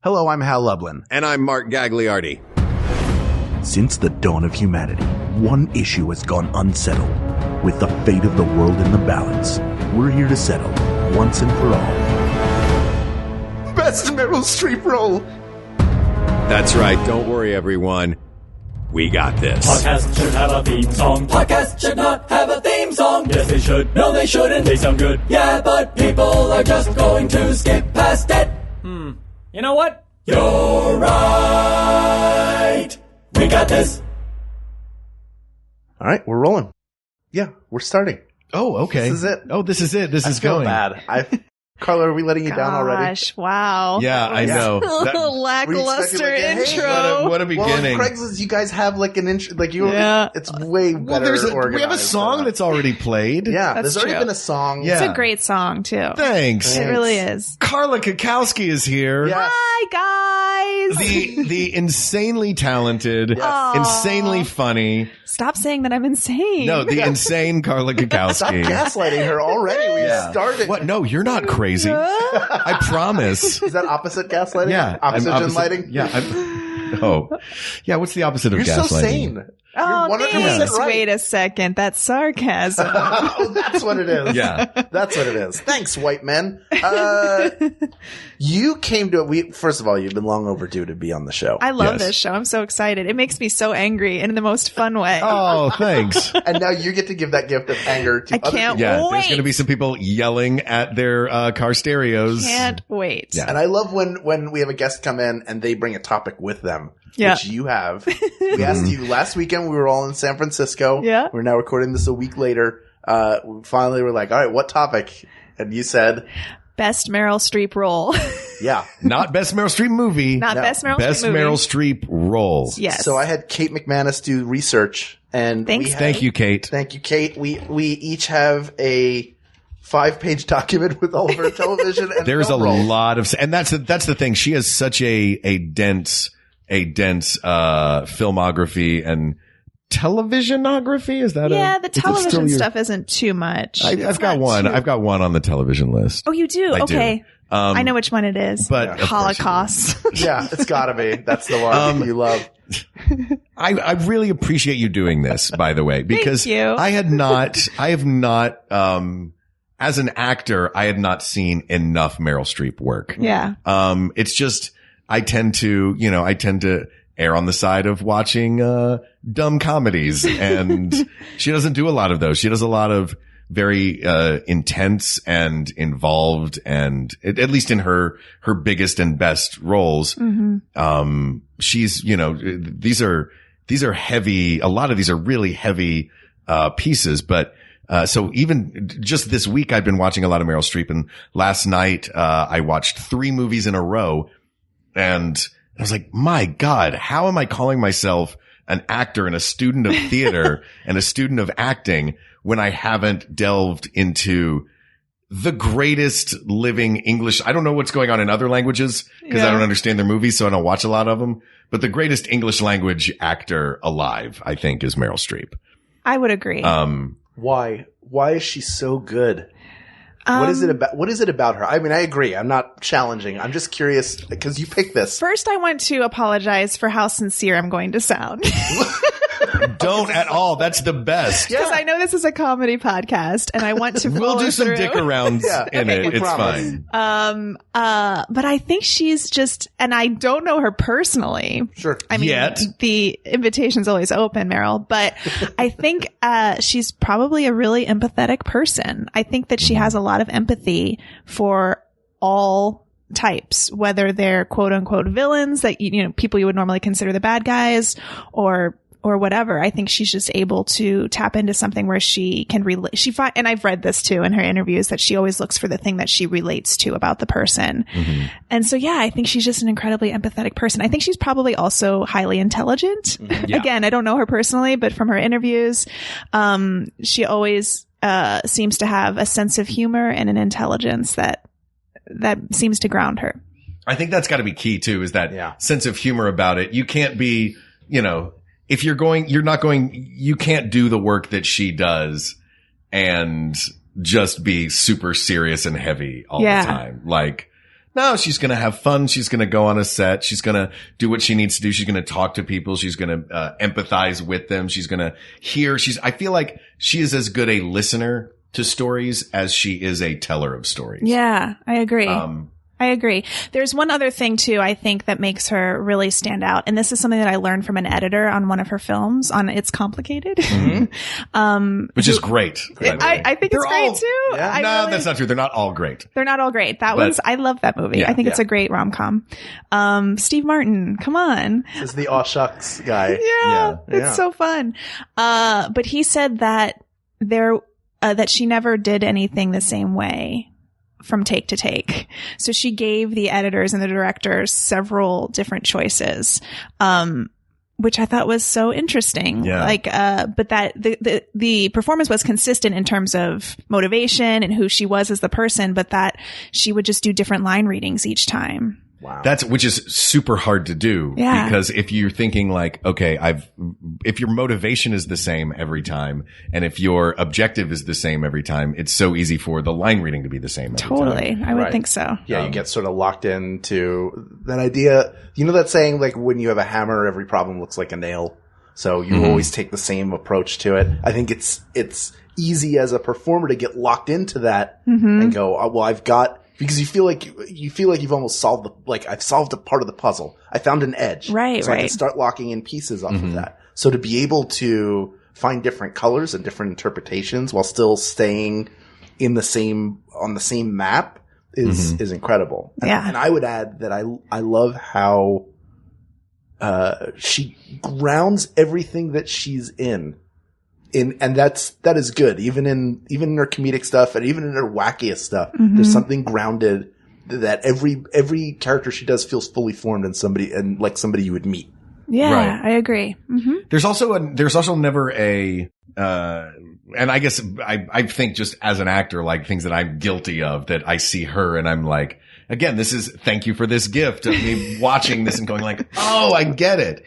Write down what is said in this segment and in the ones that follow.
Hello, I'm Hal Lublin. And I'm Mark Gagliardi. Since the dawn of humanity, one issue has gone unsettled. With the fate of the world in the balance, we're here to settle, once and for all. Best Meryl Streep role! That's right. Don't worry, everyone. We got this. Podcast should have a theme song. Podcast should not have a theme song. Yes, they should. No, they shouldn't. They sound good. Yeah, but people are just going to skip past it. You know what? You're right. We got this. All right, we're rolling. Yeah, we're starting. Oh, okay. This is it. Oh, this is it. This is feel going. bad. Carla, are we letting you down already? Gosh, wow. Yeah, I know. Lackluster intro. What a beginning. Well, Craigslist, you guys have like an intro. Like it's way better organized. We have a song that's already played. Yeah, That's there's already true. been a song. Yeah. It's a great song, too. Thanks. It really is. Carla Cackowski is here. Yeah. Hi, guys. The insanely talented, Aw. insanely funny. Stop saying that I'm insane. No, the insane Carla Stop Cackowski. gaslighting her already. We Yeah. started. What? No, you're not crazy. I promise. Is that opposite gaslighting? Yeah. Oxygen lighting? Yeah. Yeah, what's the opposite of You're gaslighting? so sane. Oh, You're 100% thanks. right. Wait a second. That's sarcasm. Oh, that's what it is. Yeah. That's what it is. Thanks, white men. You came to first of all, you've been long overdue to be on the show. I love Yes. this show. I'm so excited. It makes me so angry and in the most fun way. Oh, thanks. And now you get to give that gift of anger to I other can't people. Yeah, there's Wait. going to be some people yelling at their car stereos. Can't wait. Yeah. And I love when we have a guest come in and they bring a topic with them, Yeah. which you have. We asked you last weekend. We were all in San Francisco. Yeah. We're now recording this a week later. We finally were like, all right, what topic? And you said, Best Meryl Streep role. yeah. Not Best Meryl Streep movie. Not No. Best Meryl Best Streep movie. Meryl Streep role. Yes. So I had Kate McManus do research, and Thanks. we had, Thank you, Kate. Thank you, Kate. We each have a 5-page document with all of her television and There's a film roles. lot of, and that's the thing. She has such a dense filmography and televisionography. Is that Yeah, the is it still television your- stuff isn't too much. I've got one. I've got one on the television list. Oh, you do? I do. Okay. I know which one it is. but of course you do. Holocaust. Yeah, it's gotta be. That's the one you love. I really appreciate you doing this, by the way, because Thank you. I have not, as an actor, I had not seen enough Meryl Streep work. Yeah. It's just, I tend to err on the side of watching, dumb comedies, and she doesn't do a lot of those. She does a lot of very, intense and involved, and at least in her biggest and best roles. She's, these are heavy, a lot of these are really heavy, pieces, but, so even just this week, I've been watching a lot of Meryl Streep, and last night, I watched 3 movies in a row, and I was like, my God, how am I calling myself an actor and a student of theater and a student of acting when I haven't delved into the greatest living English? I don't know what's going on in other languages because I Yeah. don't understand their movies, so I don't watch a lot of them. But the greatest English language actor alive, I think, is Meryl Streep. I would agree. Why? Why is she so good? What is it about her? I mean, I agree. I'm not challenging. I'm just curious because you picked this. First, I want to apologize for how sincere I'm going to sound. Don't at all. That's the best. Yeah. Because I know this is a comedy podcast, and I want to We'll follow do some through. dick arounds Yeah. in Okay, it. we It's promise. fine. But I think she's just, and I don't know her personally. Sure. I mean, Yet. the invitation's always open, Meryl, but I think, she's probably a really empathetic person. I think that she has a lot of empathy for all types, whether they're quote unquote villains that, people you would normally consider the bad guys or whatever. I think she's just able to tap into something where she can relate. And I've read this too in her interviews that she always looks for the thing that she relates to about the person. And so, yeah, I think she's just an incredibly empathetic person. I think she's probably also highly intelligent. Yeah. Again, I don't know her personally, but from her interviews, she always, seems to have a sense of humor and an intelligence that seems to ground her. I think that's got to be key too, is that Yeah. sense of humor about it. You can't be, if you can't do the work that she does and just be super serious and heavy all Yeah. the time. Like, No, she's going to have fun. She's going to go on a set. She's going to do what she needs to do. She's going to talk to people. She's going to empathize with them. She's going to hear. I feel like she is as good a listener to stories as she is a teller of stories. Yeah, I agree. I agree. There's one other thing too, I think, that makes her really stand out. And this is something that I learned from an editor on one of her films on It's Complicated. Mm-hmm. Which is great. I think it's great too. Yeah. No, that's not true. They're not all great. They're not all great. I love that movie. Yeah, I think it's a great rom-com. Steve Martin, come on. This is the aw shucks guy. Yeah. It's so fun. But he said that that she never did anything the same way from take to take. So she gave the editors and the directors several different choices, which I thought was so interesting. Yeah. But that the performance was consistent in terms of motivation and who she was as the person, but that she would just do different line readings each time. Wow. Which is super hard to do. Yeah. Because if you're thinking like, okay, if your motivation is the same every time and if your objective is the same every time, it's so easy for the line reading to be the same every Totally. time. I would think so. Yeah. You get sort of locked into that idea. You know that saying, like, when you have a hammer, every problem looks like a nail. So you always take the same approach to it. I think it's easy as a performer to get locked into that and go, oh, well, because you feel like you've almost solved I've solved a part of the puzzle. I found an edge. Right. So I can start locking in pieces off of that. So to be able to find different colors and different interpretations while still staying on the same map is incredible. And I would add that I love how she grounds everything that she's in. And that is good. Even in her comedic stuff and even in her wackiest stuff, there's something grounded that every character she does feels fully formed in like somebody you would meet. Yeah, Right. I agree. Mm-hmm. There's also never and I guess I think just as an actor, like things that I'm guilty of that I see her and I'm like, again, thank you for this gift of me watching this and going like, oh, I get it.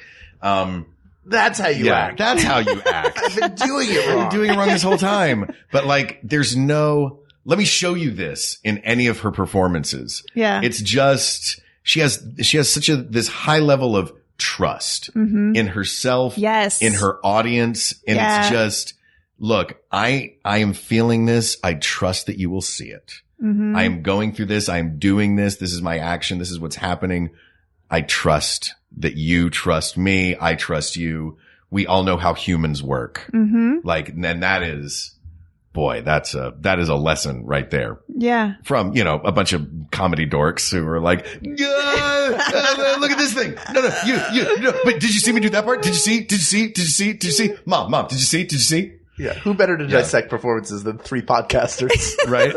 That's how you act. That's how you act. I've been doing it wrong. I've been doing it wrong this whole time. But like, let me show you this in any of her performances. Yeah. It's just, she has such this high level of trust in herself. Yes. In her audience. And it's just, look, I am feeling this. I trust that you will see it. I am going through this. I am doing this. This is my action. This is what's happening. I trust that you trust me. I trust you. We all know how humans work. Like, and that is, boy, that is a lesson right there. Yeah. From, a bunch of comedy dorks who are like, look at this thing. No, but did you see me do that part? Did you see? Mom, did you see? Yeah. Who better to dissect performances than three podcasters? Right?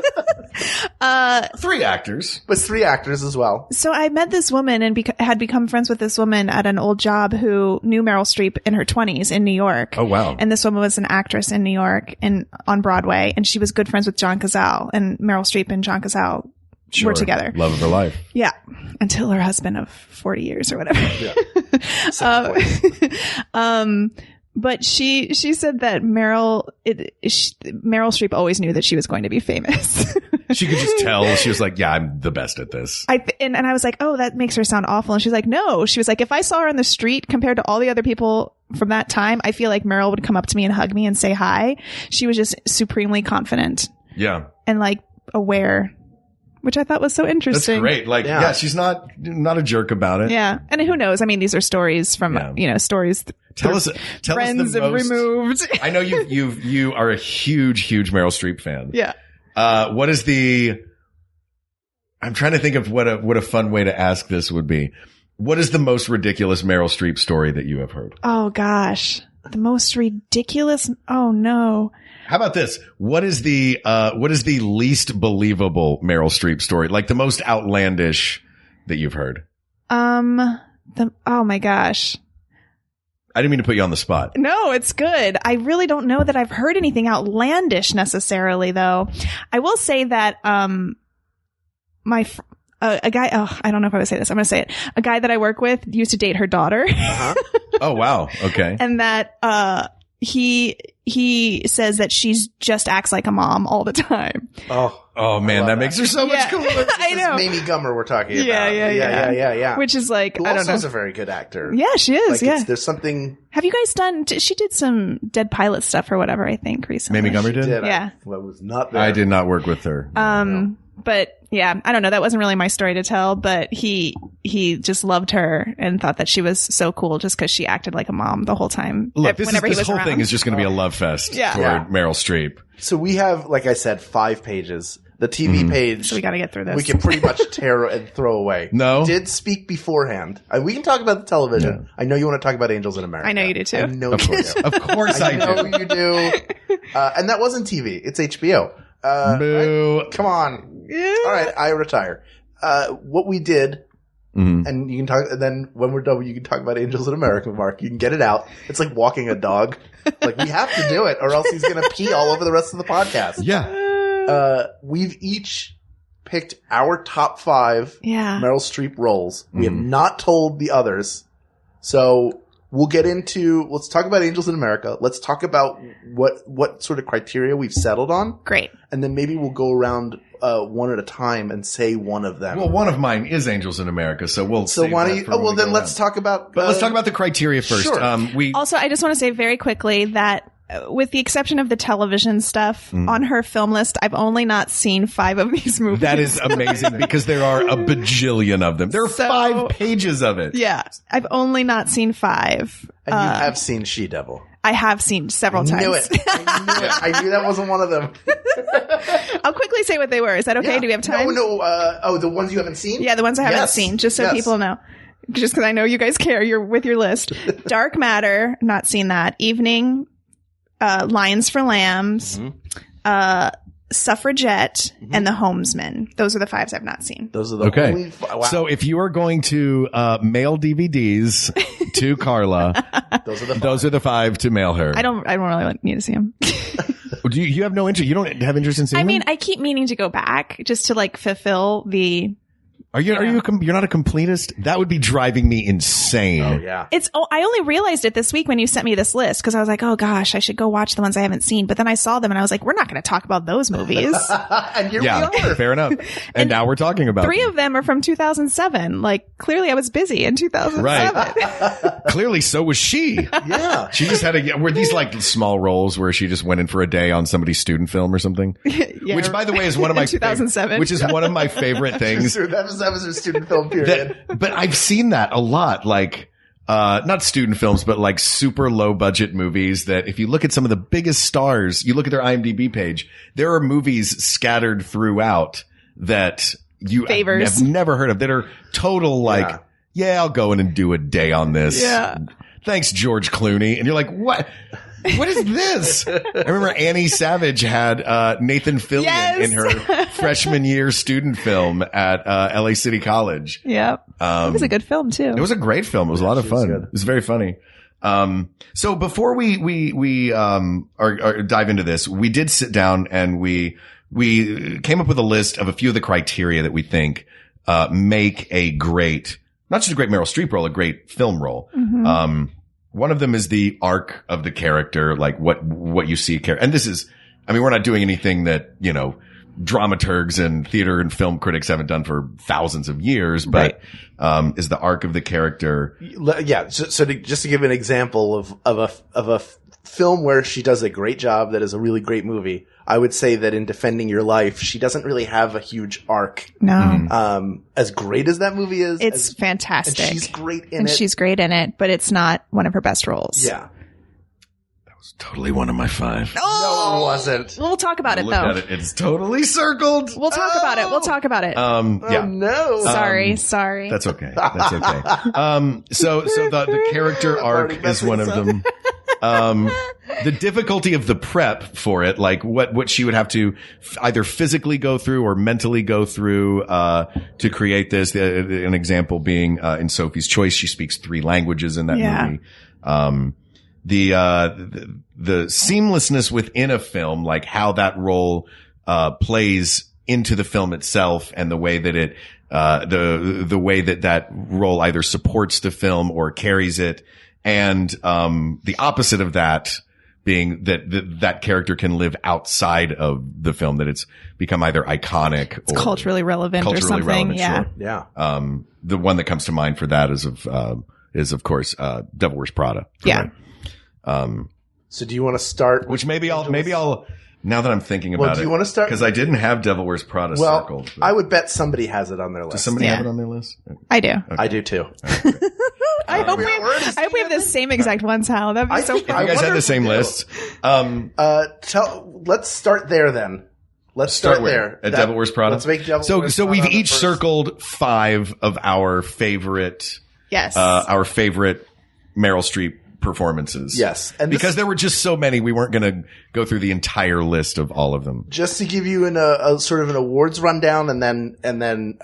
3 actors. But 3 actors as well. So I met this woman and had become friends with this woman at an old job who knew Meryl Streep in her 20s in New York. Oh, wow. And this woman was an actress in New York and on Broadway. And she was good friends with John Cazale. And Meryl Streep and John Cazale were together. Love of her life. Yeah. Until her husband of 40 years or whatever. Yeah. But she said that Meryl Streep always knew that she was going to be famous. She could just tell. She was like, yeah, I'm the best at this. And I was like, oh, that makes her sound awful. And she's like, no. She was like, if I saw her on the street compared to all the other people from that time, I feel like Meryl would come up to me and hug me and say hi. She was just supremely confident. Yeah. And like aware, which I thought was so interesting. That's great. Like, yeah, she's not a jerk about it. Yeah. And who knows? I mean, these are stories from, stories. Tell us friends the have most, removed. I know you are a huge Meryl Streep fan. Yeah. What is I'm trying to think of what a fun way to ask this would be. What is the most ridiculous Meryl Streep story that you have heard? Oh gosh. The most ridiculous. Oh no. How about this? What is the least believable Meryl Streep story? Like the most outlandish that you've heard? Oh my gosh. I didn't mean to put you on the spot. No, it's good. I really don't know that I've heard anything outlandish necessarily, though. I will say that a guy. Oh, I don't know if I would say this. I'm going to say it. A guy that I work with used to date her daughter. Oh wow. Okay. And that he says that she's just acts like a mom all the time. Oh Oh man, that makes her so much cooler. I know. Mamie Gummer we're talking Yeah, about. Yeah. Which is like, Who I don't also know. is a very good actor. Yeah, she is. Like, there's something. Have you guys done? She did some Dead Pilot stuff or whatever. I think recently. Mamie Gummer did? Yeah. I was not there. I did not work with her. But yeah, I don't know. That wasn't really my story to tell, but he just loved her and thought that she was so cool just because she acted like a mom the whole time. Look, this whenever he was whole around. thing is just going to be a love fest for Meryl Streep. So we have, like I said, 5 pages. The TV page. So we got to get through this. We can pretty much tear and throw away. No. We did speak beforehand. We can talk about the television. Yeah. I know you want to talk about Angels in America. I know you do too. I know you do. Of course I do. I know you do. And that wasn't TV. It's HBO. Boo. Come on. All right. I retire. What we did, and you can talk, and then when we're done, you can talk about Angels in America, Mark. You can get it out. It's like walking a dog. Like, we have to do it or else he's going to pee all over the rest of the podcast. Yeah. We've each picked our top 5 Meryl Streep roles. We have not told the others. So we'll get into, let's talk about Angels in America. Let's talk about what sort of criteria we've settled on. Great. And then maybe we'll go around one at a time and say one of them. Well, one of mine is Angels in America, so we'll. So why don't you? Oh, well, then let's talk about. But let's talk about the criteria first. Sure. Also, I just want to say very quickly that, with the exception of the television stuff, on her film list, I've only not seen 5 of these movies. That is amazing because there are a bajillion of them. There are 5 pages of it. Yeah, I've only not seen 5. And you have seen She-Devil. I have seen several times. Knew it. I knew that wasn't one of them. I'll quickly say what they were. Is that okay? Yeah. Do we have time? No. The ones you haven't seen? Yeah, the ones I haven't seen, just so people know. Just because I know you guys care, you're with your list. Dark Matter, not seen that. Evening, Lions for Lambs, Suffragette, and The Homesman. Those are the 5s I've not seen. Those are the only wow. So if you are going to mail DVDs to Carla, those are the 5 to mail her. I don't really need to see them. Do you have no interest? You don't have interest in seeing them? I keep meaning to go back just to like fulfill the. You're not a completist? That would be driving me insane. Oh yeah. I only realized it this week when you sent me this list because I was like, oh gosh, I should go watch the ones I haven't seen. But then I saw them and I was like, we're not going to talk about those movies. And here we are. Fair enough. And now we're talking about 3 of them are from 2007. Like, clearly I was busy in 2007. Right. Clearly so was she. Yeah. She just had were these like small roles where she just went in for a day on somebody's student film or something? Yeah. Which, by the way, is one of my 2007. which is one of my favorite things. That was her student film period. But I've seen that a lot, like, not student films, but like super low budget movies that if you look at some of the biggest stars, you look at their IMDb page, there are movies scattered throughout that you have never heard of that are total like, I'll go in and do a day on this. Yeah. Thanks, George Clooney. And you're like, what? What is this? I remember Annie Savage had Nathan Fillion in her freshman year student film at LA City College. Yep. It was a good film too. It was a great film. It was a lot of fun. It was very funny. So before we dive into this, we did sit down and we came up with a list of a few of the criteria that we think make a great, not just a great Meryl Streep role, a great film role. Mm-hmm. One of them is the arc of the character, like what you see. And this is, I mean, we're not doing anything that, dramaturgs and theater and film critics haven't done for thousands of years, but, is the arc of the character. Yeah. So just to give an example of a film where she does a great job, that is a really great movie, I would say that in Defending Your Life, she doesn't really have a huge arc. No. As great as that movie is. It's fantastic. And she's great in it. But it's not one of her best roles. Yeah. That was totally one of my 5. No, it wasn't. We'll talk about it though. At it. It's totally circled. We'll talk about it. Oh no. Sorry. That's okay. So the character arc is one of them. The difficulty of the prep for it, like what she would have to either physically go through or mentally go through, to create this. An example being, in Sophie's Choice, she speaks 3 languages in that movie. The seamlessness within a film, like how that role, plays into the film itself and the way that it, the way that role either supports the film or carries it. And, the opposite of that being that character can live outside of the film, that it's become either iconic or culturally relevant or something. Yeah. Sure. Yeah. The one that comes to mind for that is of course, Devil Wears Prada. Yeah. So do you want to start? Which maybe I'll, now that I'm thinking about it. Do you want to start? Because I didn't have Devil Wears Prada circled. I would bet somebody has it on their list. Does somebody have it on their list? I do. Okay. I do too. I hope we have the same exact ones, Hal. That'd be so fun. You guys have the same lists. Let's start there then. Let's start there. At Devil Wears Prada? Let's make Devil Wears Prada. So we've each circled 5 of our favorite, our favorite Meryl Streep performances. Yes. And because there were just so many, we weren't going to go through the entire list of all of them. Just to give you a sort of an awards rundown, and then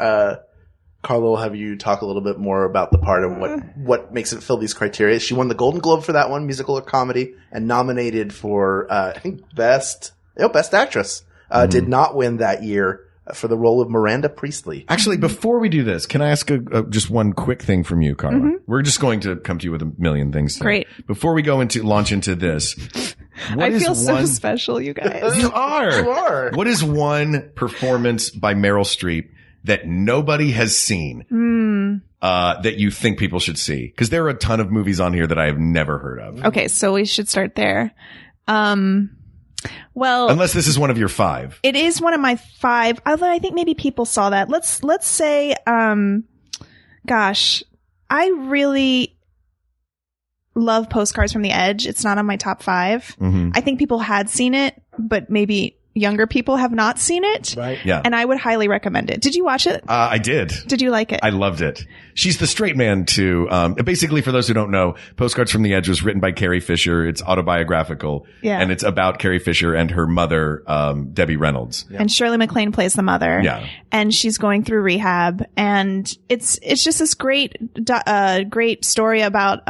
Carla will have you talk a little bit more about the part and what makes it fill these criteria. She won the Golden Globe for that one, musical or comedy, and nominated for I think best actress. Did not win that year for the role of Miranda Priestley. Actually, before we do this, can I ask just one quick thing from you, Carla? Mm-hmm. We're just going to come to you with a million things today. Great. Before we launch into this, I feel so special, you guys. You are. You are. What is one performance by Meryl Streep that nobody has seen that you think people should see? Because there are a ton of movies on here that I have never heard of. Okay, so we should start there. Well, unless this is one of your 5. It is one of my 5, although I think maybe people saw that. Let's say, gosh, I really love Postcards from the Edge. It's not on my top 5. Mm-hmm. I think people had seen it, but maybe younger people have not seen it. Right. Yeah. And I would highly recommend it. Did you watch it? I did. Did you like it? I loved it. She's the straight man to, basically for those who don't know, Postcards from the Edge was written by Carrie Fisher. It's autobiographical. Yeah. And it's about Carrie Fisher and her mother, Debbie Reynolds. Yeah. And Shirley MacLaine plays the mother. Yeah. And she's going through rehab. And it's just this great story about,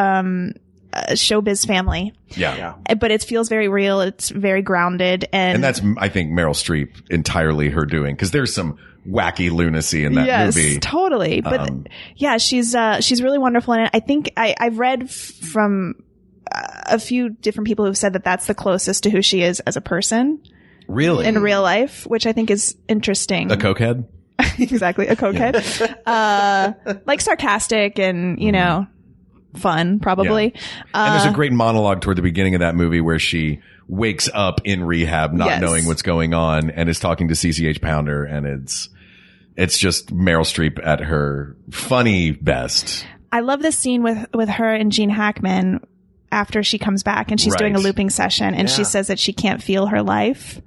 showbiz family. Yeah. But it feels very real. It's very grounded. And that's, I think, Meryl Streep entirely her doing, because there's some wacky lunacy in that movie. Yes, totally. But yeah, she's really wonderful in it. I think I've read from a few different people who've said that that's the closest to who she is as a person. Really? In real life, which I think is interesting. A cokehead? Exactly. A cokehead. Like sarcastic and, you know, fun, probably. Yeah. And there's a great monologue toward the beginning of that movie where she wakes up in rehab, not knowing what's going on, and is talking to CCH Pounder, and it's just Meryl Streep at her funny best. I love this scene with her and Gene Hackman after she comes back and she's doing a looping session, and she says that she can't feel her life.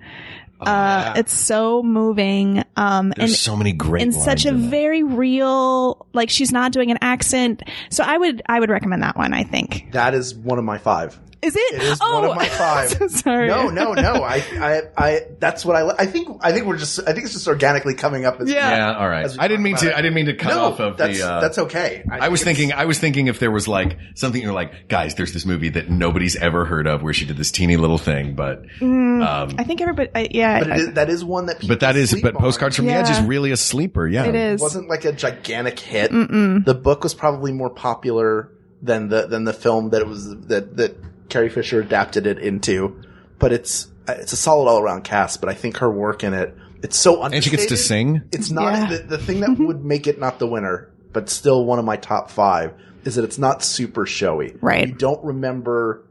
It's so moving. There's so many great in lines such a very real, like she's not doing an accent. So I would recommend that one. I think that is one of my 5. Is it? It is one of my 5. So sorry. No. I that's what I think it's just organically coming up. As all right. I didn't mean to cut off of that's okay. I was thinking if there was like something you're like, guys, there's this movie that nobody's ever heard of where she did this teeny little thing, but I think everybody, but that is one that people but Postcards from the Edge is really a sleeper. Yeah, it is. It wasn't like a gigantic hit. The book was probably more popular than the film that it was that Carrie Fisher adapted it into, but it's a solid all around cast. But I think her work in it, it's so understated. And she gets to sing. It's not the thing that would make it not the winner, but still one of my top 5 is that it's not super showy. Right. You don't remember.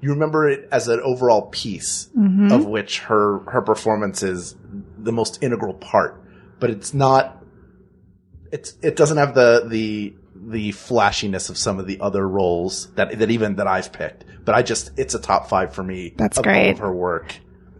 You remember it as an overall piece of which her performance is the most integral part, but it's not. It doesn't have the flashiness of some of the other roles that I've picked, but it's a top 5 for me. That's great. All of her work,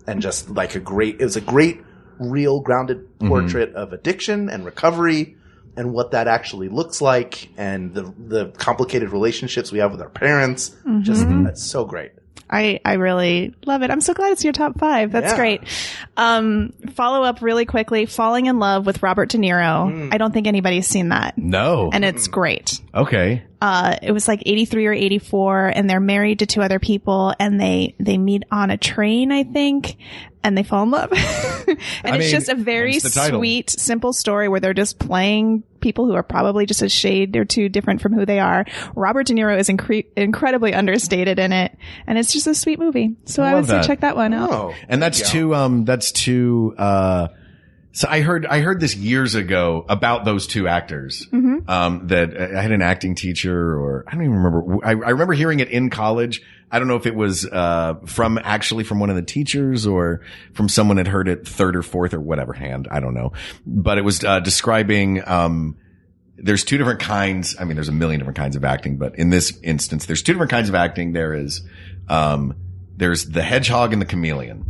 and just like it was a great, real, grounded portrait of addiction and recovery, and what that actually looks like, and the complicated relationships we have with our parents. That's so great. I really love it. I'm so glad it's your top 5. That's great. Follow up really quickly. Falling in Love with Robert De Niro. I don't think anybody's seen that. No. And it's great. Okay. It was like 83 or 84, and they're married to 2 other people, and they meet on a train, I think, and they fall in love. It's just a very sweet, simple story where they're just playing people who are probably just a shade or two different from who they are. Robert De Niro is incredibly understated in it, and it's just a sweet movie. So I would say check that one out. Oh, And that's too. So I heard this years ago about those two actors. That I had an acting teacher, or I don't even remember. I remember hearing it in college. I don't know if it was from one of the teachers or from someone had heard it third or fourth or whatever hand. I don't know, but it was describing. There's two different kinds. I mean, there's a million different kinds of acting, but in this instance, there's two different kinds of acting. There's the hedgehog and the chameleon.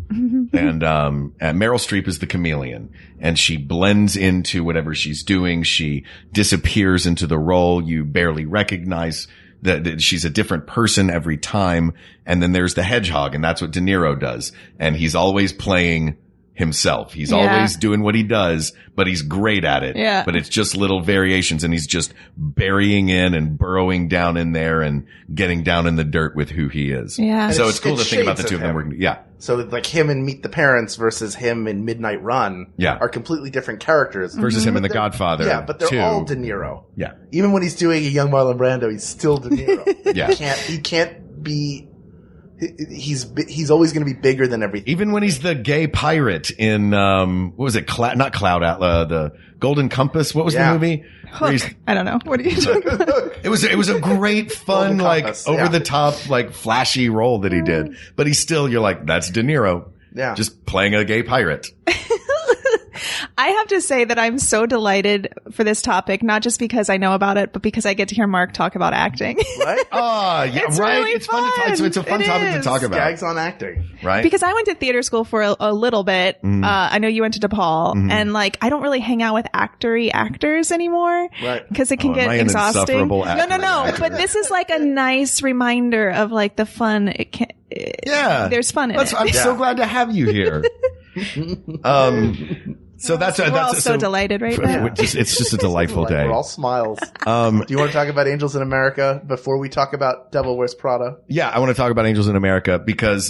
And Meryl Streep is the chameleon, and she blends into whatever she's doing. She disappears into the role. You barely recognize that she's a different person every time. And then there's the hedgehog, and that's what De Niro does. And he's always playing himself. He's always doing what he does, but he's great at it. Yeah. But it's just little variations, and he's just burying in and burrowing down in there and getting down in the dirt with who he is. Yeah. So And it's cool to think about the shades two of of them him. working. Yeah. So like him in Meet the Parents versus him in Midnight Run are completely different characters. Versus him in The They're- Godfather. Yeah, but they're too. all De Niro. Yeah. Even when he's doing a young Marlon Brando, he's still De Niro. Yeah. He can't be. He's always going to be bigger than everything. Even when he's the gay pirate in, what was it? Not Cloud Atlas, the Golden Compass. What was the movie? Where he's- I don't know. What are you talking about? It was a great, fun, Golden like Compass, over the top, like flashy role that he did. But he's still, you're like, that's De Niro. Yeah. Just playing a gay pirate. I have to say that I'm so delighted for this topic, not just because I know about it, but because I get to hear Mark talk about acting. Right? Oh, yeah, It's right. really It's fun to talk. So it's a fun It topic to is. talk about. Gags on acting. Right? Because I went to theater school for a little bit. I know you went to DePaul, and like I don't really hang out with actors anymore, Right. Because it can Oh, am get I an exhausting. insufferable No. actor? But this is like a nice reminder of like the fun. It can. Yeah. There's fun in it. I'm so glad to have you here. So We're all so delighted right now. It's just a delightful day. We're all smiles. Do you want to talk about Angels in America before we talk about Devil Wears Prada? Yeah, I want to talk about Angels in America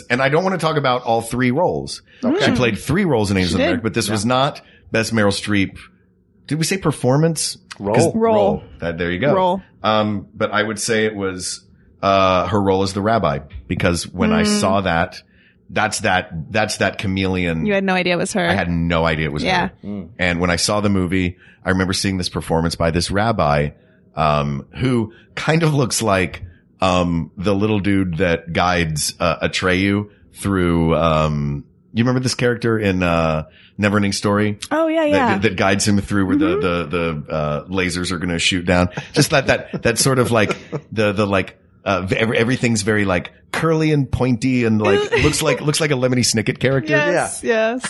and I don't want to talk about all three roles. Okay. She played 3 roles in Angels in did. America, but this was not Best Meryl Streep. Did we say performance? Role. There you go. Role. But I would say it was, her role as the rabbi, because when I saw that's that chameleon. You had no idea it was her. I had no idea it was Yeah. her. And when I saw the movie, I remember seeing this performance by this rabbi, who kind of looks like, the little dude that guides, Atreyu through, you remember this character in, Neverending Story? Oh yeah. That guides him through where the lasers are going to shoot down. Just that sort of like everything's very like curly and pointy and like looks like a Lemony Snicket character. Yes.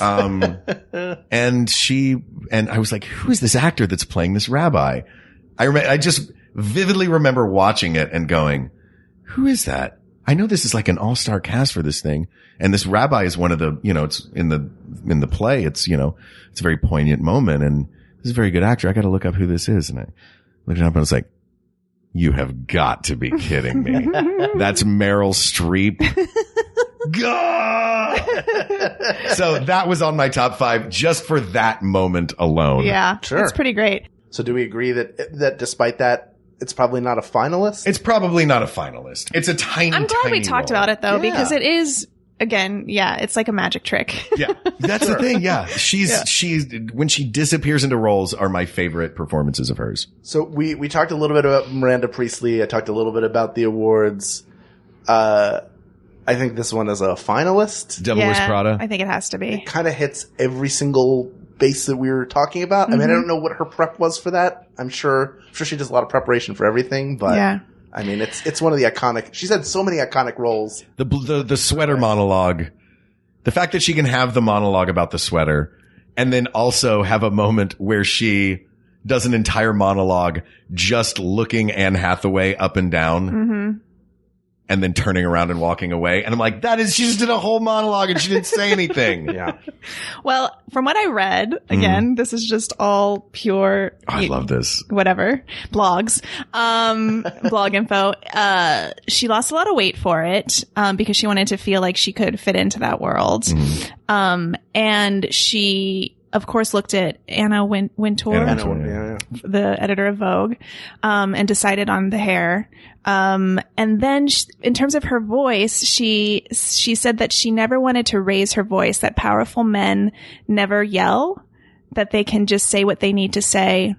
And I was like, who is this actor that's playing this rabbi? I just vividly remember watching it and going, who is that? I know this is like an all-star cast for this thing. And this rabbi is one of the, it's in the play. It's, it's a very poignant moment, and this is a very good actor. I got to look up who this is. And I looked it up and I was like, you have got to be kidding me. That's Meryl Streep. God! So that was on my top 5 just for that moment alone. Yeah. Sure. It's pretty great. So do we agree that despite that, it's probably not a finalist? It's probably not a finalist. It's a tiny, I'm glad we talked about it though, Yeah. because it is, again, it's like a magic trick. Yeah. That's the thing. Yeah. She's, when she disappears into roles are my favorite performances of hers. So we talked a little bit about Miranda Priestley. I talked a little bit about the awards. I think this one is a finalist. Devil Wears Prada. I think it has to be. Kind of hits every single base that we were talking about. I mean, I don't know what her prep was for that. I'm sure she does a lot of preparation for everything, but Yeah. I mean, it's one of the iconic. She's had so many iconic roles. The sweater monologue, the fact that she can have the monologue about the sweater and then also have a moment where she does an entire monologue just looking Anne Hathaway up and down and then turning around and walking away. And I'm like, she just did a whole monologue and she didn't say anything. Yeah. Well, from what I read, again, this is just all pure. I love this. Whatever. Blogs. Blog info. She lost a lot of weight for it, because she wanted to feel like she could fit into that world. And she of course, looked at Anna Wintour, the editor of Vogue, and decided on the hair. And then in terms of her voice, she said that she never wanted to raise her voice, that powerful men never yell, that they can just say what they need to say,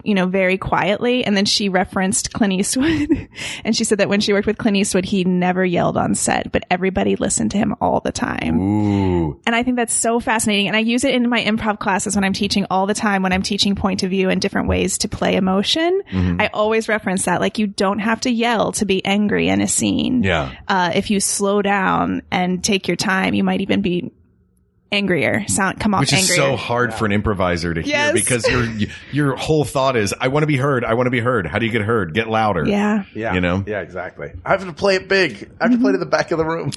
very quietly. And then she referenced Clint Eastwood. And she said that when she worked with Clint Eastwood, he never yelled on set, but everybody listened to him all the time. Ooh. And I think that's so fascinating. And I use it in my improv classes when I'm teaching all the time, when I'm teaching point of view and different ways to play emotion. I always reference that. Like, you don't have to yell to be angry in a scene. Yeah. If you slow down and take your time, you might even be angrier, come off Which angrier. is so hard for an improviser to hear because your whole thought is, I want to be heard. I want to be heard. How do you get heard? Get louder. Yeah. Yeah. Yeah, exactly. I have to play it big. I have to play to the back of the room.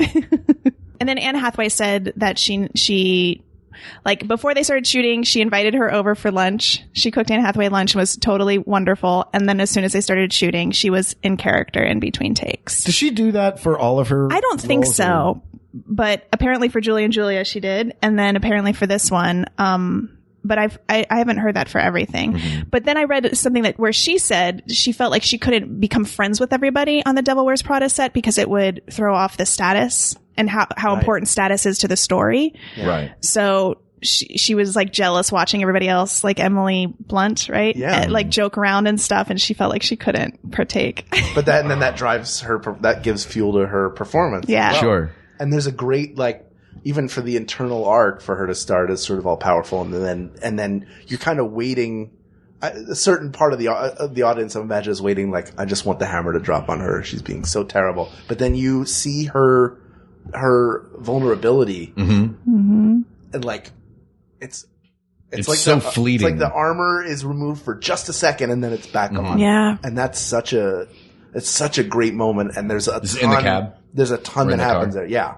And then Anne Hathaway said that she like, before they started shooting, she invited her over for lunch. She cooked Anne Hathaway lunch, was totally wonderful. And then as soon as they started shooting, she was in character in between takes. Does she do that for all of her? I don't think roles, so. But apparently for Julie and Julia, she did. And then apparently for this one, but I haven't heard that for everything. But then I read something where she said she felt like she couldn't become friends with everybody on the Devil Wears Prada set because it would throw off the status and how important status is to the story. Yeah. Right. So she was like jealous watching everybody else, like Emily Blunt, right? Yeah. Like joke around and stuff. And she felt like she couldn't partake. But then that drives her, that gives fuel to her performance. Yeah. Well. Sure. And there's a great, even for the internal arc for her to start as sort of all powerful, and then you're kind of waiting. A certain part of the audience, I imagine, is waiting. Like, I just want the hammer to drop on her. She's being so terrible. But then you see her vulnerability, and it's like so fleeting. It's like the armor is removed for just a second, and then it's back on. Yeah, and that's such a great moment. And there's a Is it ton, in the cab? There's a ton that happens there. Yeah.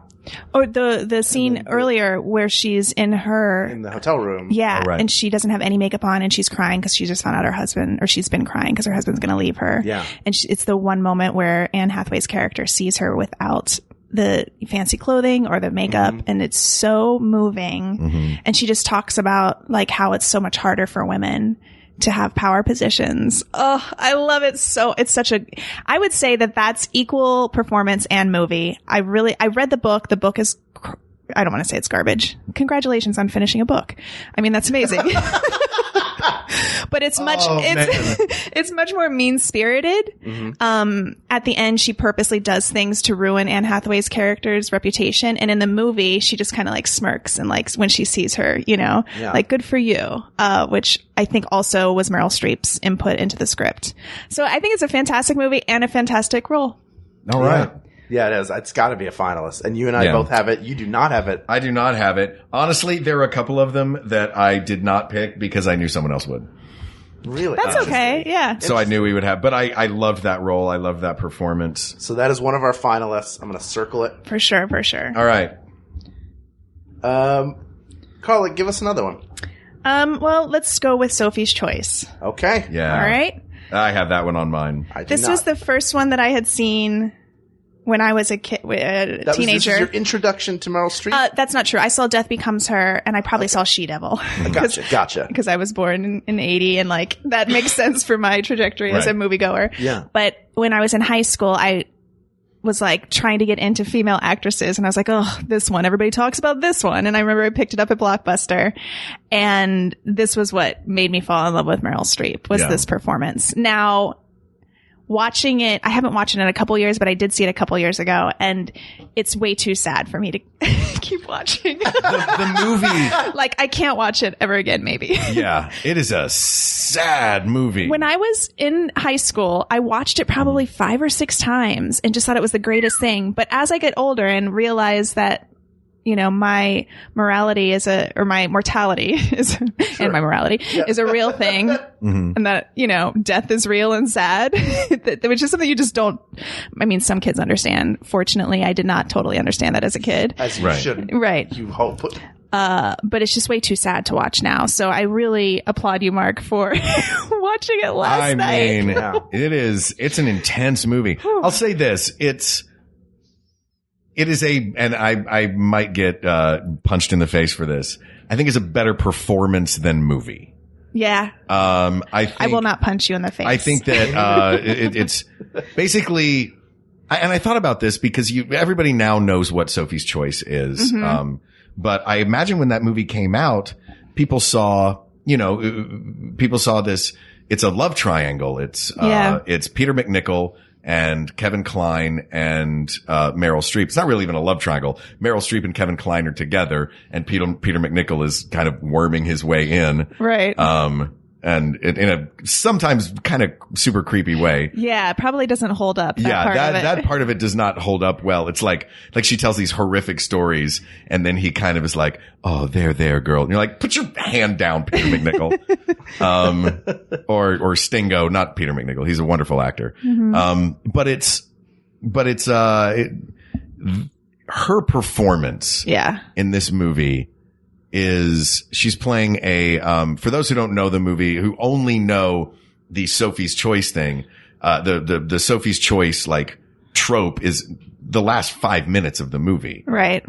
Or the scene earlier where she's in the hotel room. Yeah. Oh, right. And she doesn't have any makeup on and she's crying because she just found out her husband, or she's been crying because her husband's going to leave her. Yeah. And it's the one moment where Anne Hathaway's character sees her without the fancy clothing or the makeup. And it's so moving. And she just talks about like how it's so much harder for women to have power positions. Oh, I love it. I would say that's equal performance and movie. I read the book. The book is, I don't want to say it's garbage. Congratulations on finishing a book. I mean, that's amazing. But it's it's much more mean spirited. At the end, she purposely does things to ruin Anne Hathaway's character's reputation. And in the movie, she just kind of like smirks and like when she sees her, like good for you, which I think also was Meryl Streep's input into the script. So I think it's a fantastic movie and a fantastic role. All right. Yeah, it is. It's got to be a finalist. And you and I both have it. You do not have it. I do not have it. Honestly, there are a couple of them that I did not pick because I knew someone else would. Really? That's okay. Yeah. So I knew we would have, but I loved that role. I loved that performance. So that is one of our finalists. I'm going to circle it. For sure. For sure. All right. Carla, give us another one. Well, let's go with Sophie's Choice. Okay. Yeah. All right. I have that one on mine. This was the first one that I had seen when I was a kid, teenager. This is your introduction to Meryl Streep? That's not true. I saw Death Becomes Her, and I probably saw She-Devil. Gotcha. Because I was born in 80, and like that makes sense for my trajectory as a moviegoer. Yeah. But when I was in high school, I was like trying to get into female actresses, and I was like, oh, this one. Everybody talks about this one. And I remember I picked it up at Blockbuster, and this was what made me fall in love with Meryl Streep, was this performance. Now, watching it, I haven't watched it in a couple years, but I did see it a couple years ago, and it's way too sad for me to keep watching. The movie. Like, I can't watch it ever again, maybe. Yeah, it is a sad movie. When I was in high school, I watched it probably 5 or 6 times and just thought it was the greatest thing. But as I get older and realize that, my morality my mortality is, and my morality is a real thing. And that, death is real and sad, which is something you just don't, some kids understand. Fortunately, I did not totally understand that as a kid. As you shouldn't. Right. You hope. But it's just way too sad to watch now. So I really applaud you, Mark, for watching it last night. It's an intense movie. I'll say this. It is and I might get punched in the face for this, is a better performance than movie. Yeah. I will not punch you in the face. I think that it's basically, and I thought about this because everybody now knows what Sophie's Choice is. Mm-hmm. But I imagine when that movie came out, people saw this. It's a love triangle. It's Peter McNichol and Kevin Kline and Meryl Streep. It's not really even a love triangle. Meryl Streep and Kevin Kline are together, and Peter McNichol is kind of worming his way in. Right. And in a sometimes kind of super creepy way. Yeah, it probably doesn't hold up. That part of it does not hold up well. It's like she tells these horrific stories, and then he kind of is like, "Oh, there, girl," and you're like, "Put your hand down, Peter McNichol." Or Stingo, not Peter McNichol. He's a wonderful actor. Mm-hmm. But her performance. Yeah. In this movie. She's playing for those who don't know the movie, who only know the Sophie's Choice thing, the Sophie's Choice, like, trope is the last 5 minutes of the movie. Right.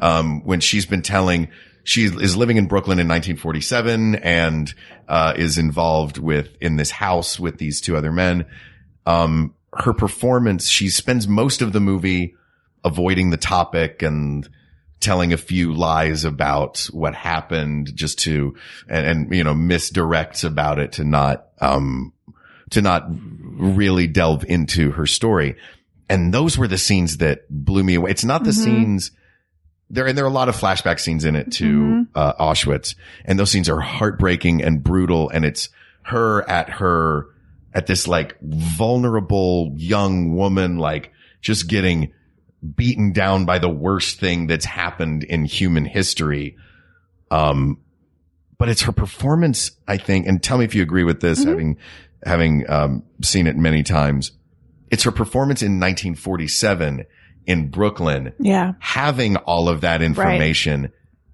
When she's been telling, she is living in Brooklyn in 1947 and, is involved in this house with these two other men. Her performance, she spends most of the movie avoiding the topic and telling a few lies about what happened just to, and misdirects about it to not really delve into her story. And those were the scenes that blew me away. It's not the scenes there, and there are a lot of flashback scenes in it to, Auschwitz. And those scenes are heartbreaking and brutal. And it's her at this like vulnerable young woman, like just getting beaten down by the worst thing that's happened in human history. But it's her performance, I think, and tell me if you agree with this, having seen it many times. It's her performance in 1947 in Brooklyn. Yeah. Having all of that information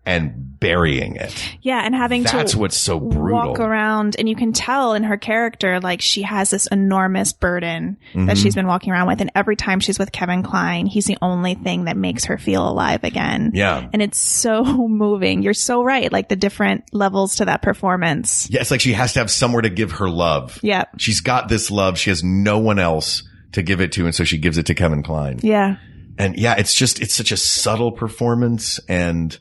and burying it. Yeah, and that's what's so brutal. Walk around, and you can tell in her character, like, she has this enormous burden that she's been walking around with, and every time she's with Kevin Kline, he's the only thing that makes her feel alive again. Yeah. And it's so moving. You're so right, like the different levels to that performance. Yeah, it's like she has to have somewhere to give her love. Yeah. She's got this love. She has no one else to give it to, and so she gives it to Kevin Kline. Yeah. And yeah, it's such a subtle performance, and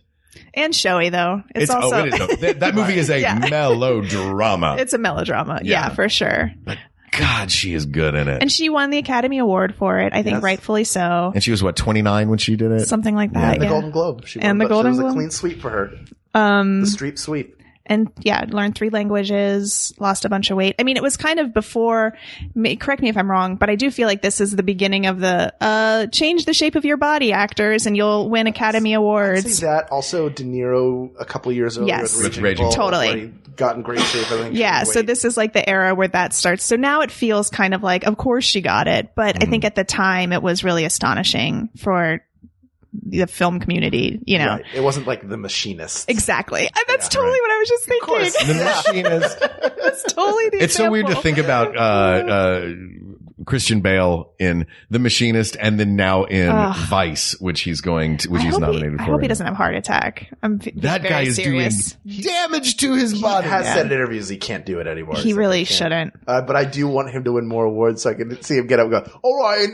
showy, though. It's also it is. That movie is a melodrama. It's a melodrama. Yeah, for sure. But God, she is good in it. And she won the Academy Award for it. I think rightfully so. And she was 29 when she did it? Something like that. And the Golden Globe. She the Golden Globe. It was a clean sweep for her. The Streep sweep. And learned 3 languages, lost a bunch of weight. I mean, it was kind of before, correct me if I'm wrong, but I do feel like this is the beginning of the, change the shape of your body, actors, and you'll win Academy Awards. I'd say that. Also, De Niro a couple years earlier with Raging Bull. Totally. Where he got in great shape, I think. Yeah, so this is like the era where that starts. So now it feels kind of like, of course she got it, but I think at the time it was really astonishing for the film community, Right. It wasn't like The Machinist. Exactly. And that's totally what I was just thinking. Of course. The Machinist. That's totally the It's example. so weird to think about Christian Bale in The Machinist and then now in Vice, which he's nominated for. I hope he doesn't have a heart attack. That guy is serious. doing damage to his body. He has said in interviews he can't do it anymore. He really shouldn't. But I do want him to win more awards so I can see him get up and go, all right,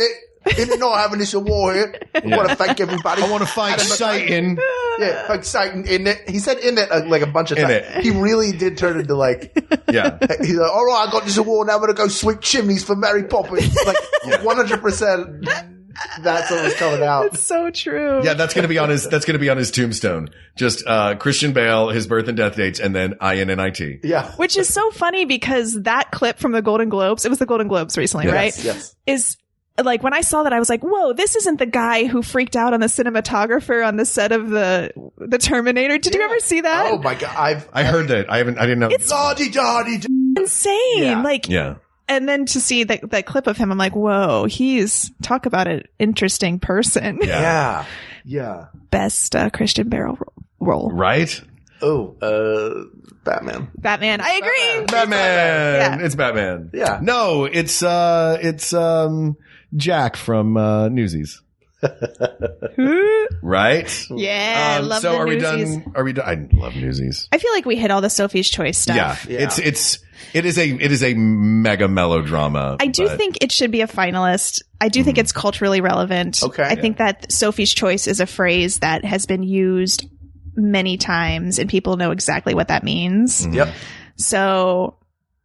isn't it not having this award here? I want to thank everybody. I want to thank Satan. Yeah, thank Satan in it. He said in it like a bunch of times. He really did turn into like, he's like, all right, I got this award. Now I'm going to go sweep chimneys for Mary Poppins. Like 100%. That's what was coming out. It's so true. Yeah, that's going to be on his tombstone. Just, Christian Bale, his birth and death dates, and then INNIT. Yeah. Which is so funny because that clip from the Golden Globes, it was the Golden Globes recently, right? Yes. Is like when I saw that, I was like, whoa, this isn't the guy who freaked out on the cinematographer on the set of the Terminator. Did you ever see that? Oh my God. I heard that. I didn't know. It's insane. Yeah. And then to see that clip of him, I'm like, whoa, talk about an interesting person. Yeah. Best Christian Bale role. Right? Oh, Batman. I agree. Batman. It's Batman. Yeah. No, it's Jack from Newsies. Right? Yeah, I love so the are we Newsies. done? Are we done? I love Newsies. I feel like we hit all the Sophie's Choice stuff. Yeah. It is a mega melodrama. I do think it should be a finalist. I do think it's culturally relevant. Okay. I think that Sophie's Choice is a phrase that has been used many times and people know exactly what that means. Yep. So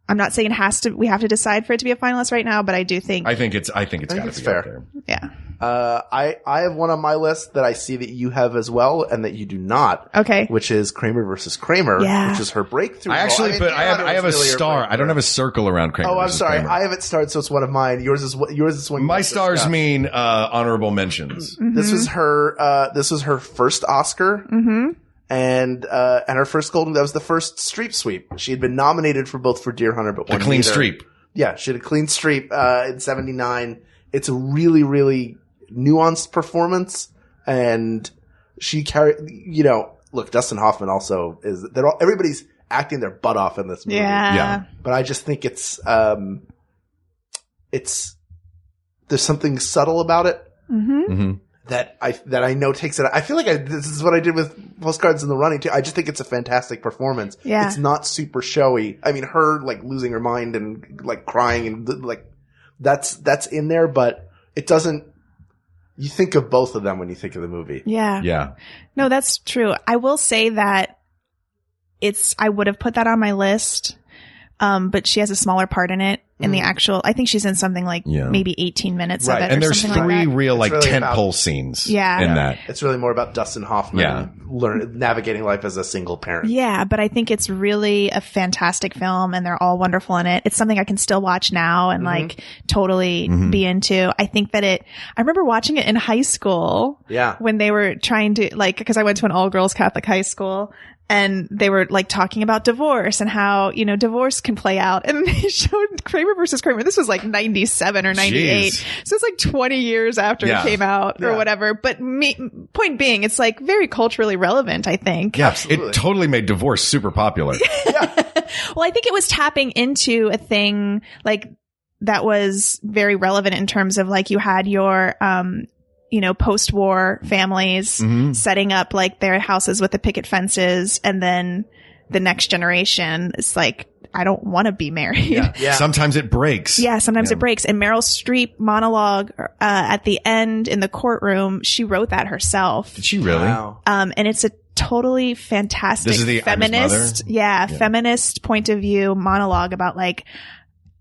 I'm not saying we have to decide for it to be a finalist right now, but I do think I think it's got to be fair. up there. yeah. I have one on my list that I see that you have as well, and that you do not. Okay. Which is Kramer versus Kramer, Yeah. which is her breakthrough. I actually role. put mean, I have a really her star. breakthrough. I don't have a circle around Kramer. Oh, I'm versus sorry. Kramer. I have it starred, so it's one of mine. Yours is one. My stars mean honorable mentions. This was her. This was her first Oscar. Mm-hmm. And her first Golden. That was the first Streep sweep. She had been nominated for both for Deer Hunter, but A won clean neither. Streep. Yeah, she had a clean Streep in '79. It's a really, really nuanced performance, and she carried. Look, Dustin Hoffman also is. Everybody's acting their butt off in this movie. Yeah. But I just think it's there's something subtle about it. Mm-hmm. That I know takes it. I feel like this is what I did with Postcards in the Running too. I just think it's a fantastic performance. Yeah. It's not super showy. I mean, her like losing her mind and like crying and like that's in there, but it doesn't. You think of both of them when you think of the movie. Yeah. Yeah. No, that's true. I will say that I would have put that on my list. But she has a smaller part in it in the actual, I think she's in something like maybe 18 minutes of it. And or there's something three like that. real like really tentpole scenes in that. It's really more about Dustin Hoffman navigating life as a single parent. Yeah, but I think it's really a fantastic film and they're all wonderful in it. It's something I can still watch now and like totally be into. I think that I remember watching it in high school. Yeah. When they were trying to because I went to an all girls Catholic high school. And they were like talking about divorce and how, divorce can play out. And they showed Kramer versus Kramer. This was like 97 or 98. Jeez. So it's like 20 years after it came out or whatever. But point being, it's like very culturally relevant, I think. Yeah, Absolutely. it totally made divorce super popular. Well, I think it was tapping into a thing like that was very relevant in terms of like you had your, post-war families setting up like their houses with the picket fences. And then the next generation is like, I don't want to be married. Yeah. Sometimes it breaks. Yeah, sometimes it breaks. And Meryl Streep monologue at the end in the courtroom, she wrote that herself. Did she really? Wow. And it's a totally fantastic This is the feminist, feminist point of view monologue about like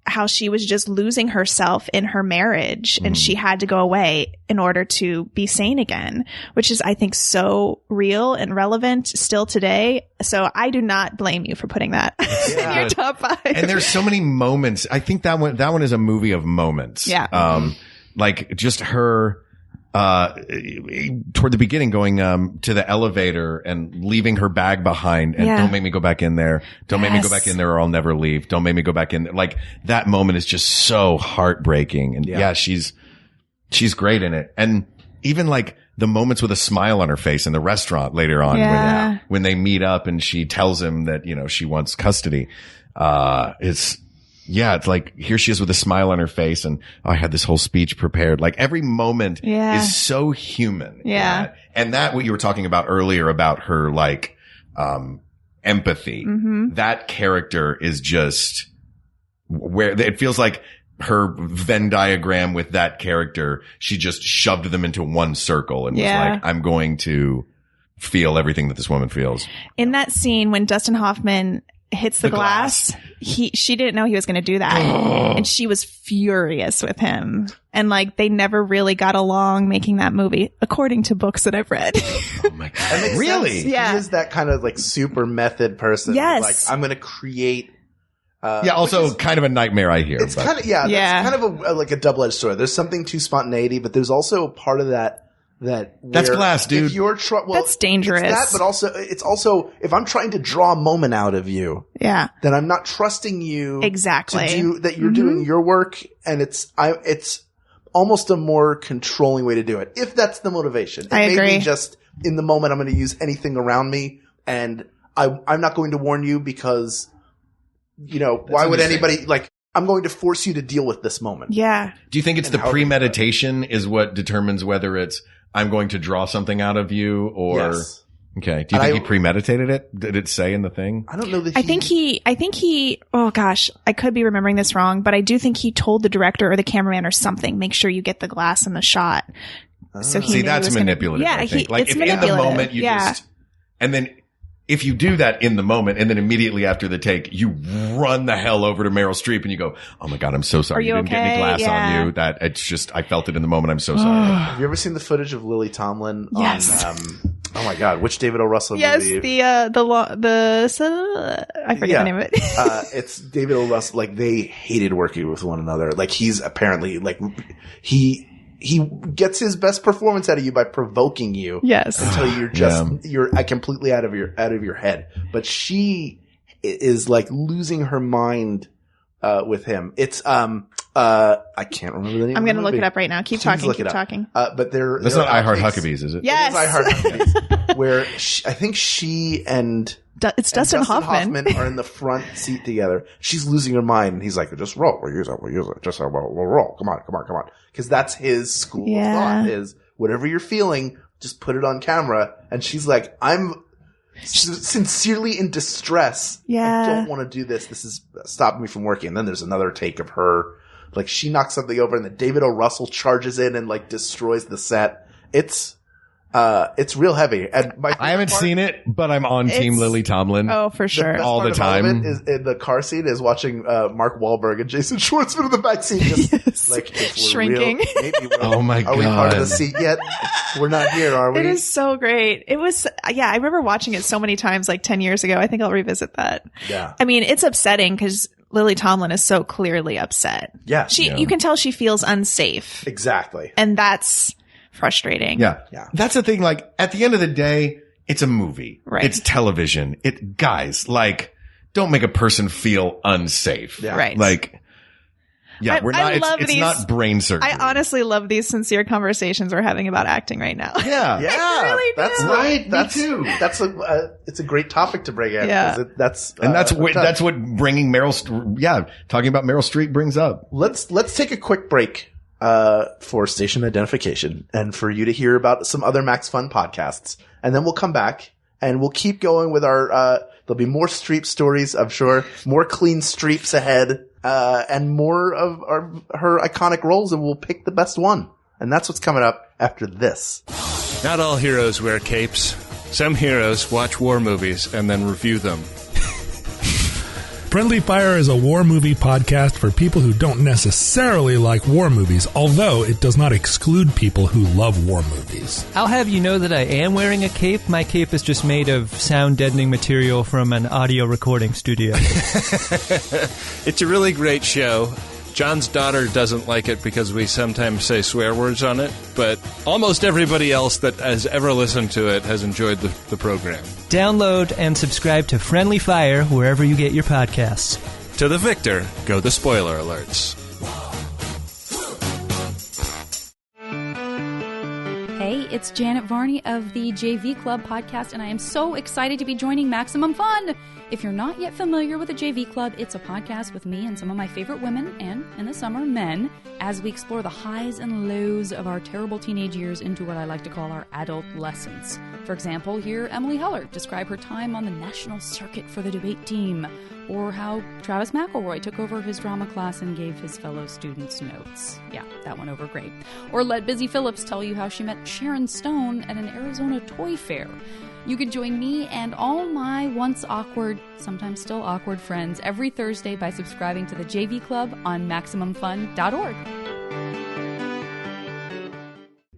how she was just losing herself in her marriage and she had to go away in order to be sane again, which is, I think, so real and relevant still today. So I do not blame you for putting that in your top 5. And there's so many moments. I think that one is a movie of moments. Yeah. Like just her, toward the beginning going, to the elevator and leaving her bag behind and don't make me go back in there. Don't make me go back in there or I'll never leave. Don't make me go back in there. Like that moment is just so heartbreaking. And she's great in it. And even like the moments with a smile on her face in the restaurant later on when they meet up and she tells him that, she wants custody. It's like here she is with a smile on her face and I had this whole speech prepared. Like every moment is so human. Yeah. And that what you were talking about earlier about her like empathy. That character is just where it feels like her Venn diagram with that character. She just shoved them into one circle and was like, I'm going to feel everything that this woman feels. In that scene when Dustin Hoffman hits the glass. She didn't know he was going to do that. And she was furious with him. And like, they never really got along making that movie, according to books that I've read. Oh my God. Really? Sense. Yeah. He is that kind of like super method person. Yes. Like, I'm going to create. Also kind of a nightmare I hear. It's kind of, that's kind of like a double-edged sword. There's something to spontaneity, but there's also a part of that that's glass, dude. If you're that's dangerous. It's that, but it's also if I'm trying to draw a moment out of you, then I'm not trusting you exactly to do that. You're doing your work, and it's almost a more controlling way to do it. If that's the motivation, I agree. Maybe just in the moment, I'm going to use anything around me, and I'm not going to warn you because why would anybody like. I'm going to force you to deal with this moment. Yeah. Do you think it's the premeditation is what determines whether it's I'm going to draw something out of you or Yes. Okay. Do you think he premeditated it? Did it say in the thing? I don't know that I think he, oh gosh, I could be remembering this wrong, but I do think he told the director or the cameraman or something, make sure you get the glass in the shot. So he knew that's he was gonna- manipulative. Yeah, I think. Like it's if in manipulative. the moment you just, and then if you do that in the moment and then immediately after the take, you run the hell over to Meryl Streep and you go, oh my God, I'm so sorry. Are you didn't get any okay? glass Yeah. on you. That it's just, I felt it in the moment. I'm so sorry. Have you ever seen the footage of Lily Tomlin Yes. on, oh my God, which David O. Russell Yes, movie? I forget the name of it. It's David O. Russell. Like, they hated working with one another. Like, he's apparently, like, he gets his best performance out of you by provoking you. Yes. Until you're just, you're completely out of your head. But she is like losing her mind, with him. It's, I can't remember the name. I'm of going the to look movie. it up right now. Keep Please talking. look Keep it up. talking. But That's not I Heart Huckabees, is it? Yes. It is I Heart Huckabees. Where I think she and It's Dustin Hoffman. are in the front seat together. She's losing her mind, and he's like, "Just roll. We'll use it. Just we'll roll. Come on." Because that's his school of thought: is whatever you're feeling, just put it on camera. And she's like, "I'm sincerely in distress. I don't want to do this. This is stopping me from working." And then there's another take of her, like she knocks something over, and then David O. Russell charges in and like destroys the set. It's real heavy. And I haven't seen it, but I'm on Team Lily Tomlin. Oh, for sure. all the time. Is in the car seat is watching Mark Wahlberg and Jason Schwartzman in the back seat, just like if we're Shrinking. Real, maybe we're, Oh my are we part of the God. seat yet? We're not here, are we? It is so great. It was, yeah, I remember watching it so many times, like 10 years ago. I think I'll revisit that. Yeah. I mean, it's upsetting because Lily Tomlin is so clearly upset. Yeah. You can tell she feels unsafe. Exactly. And that's frustrating. Yeah. Yeah. That's the thing. Like at the end of the day, it's a movie. Right. It's television. Guys, like don't make a person feel unsafe. Yeah. Right. Like, yeah, we're I not, love it's these- not brain surgery. I honestly love these sincere conversations we're having about acting right now. Yeah. Yeah. I really that's do. Right, me That's too. That's it's a great topic to bring in. Yeah. 'cause that's what bringing talking about Meryl Streep brings up. Let's take a quick break for station identification and for you to hear about some other Max Fun podcasts. And then we'll come back and we'll keep going with our there'll be more Streep stories, I'm sure, more clean Streeps ahead, and more of her iconic roles, and we'll pick the best one. And that's what's coming up after this. Not all heroes wear capes. Some heroes watch war movies and then review them. Friendly Fire is a war movie podcast for people who don't necessarily like war movies, although it does not exclude people who love war movies. I'll have you know that I am wearing a cape. My cape is just made of sound-deadening material from an audio recording studio. It's a really great show. John's daughter doesn't like it because we sometimes say swear words on it, but almost everybody else that has ever listened to it has enjoyed the program. Download and subscribe to Friendly Fire wherever you get your podcasts. To the victor go the spoiler alerts. Hey, it's Janet Varney of the JV Club podcast, and I am so excited to be joining Maximum Fun. If you're not yet familiar with the JV Club, it's a podcast with me and some of my favorite women, and in the summer, men, as we explore the highs and lows of our terrible teenage years into what I like to call our adult lessons. For example, hear Emily Heller describe her time on the national circuit for the debate team, or how Travis McElroy took over his drama class and gave his fellow students notes. Yeah, that went over great. Or let Busy Phillips tell you how she met Sharon Stone at an Arizona toy fair. You can join me and all my once awkward, sometimes still awkward friends every Thursday by subscribing to the JV Club on MaximumFun.org.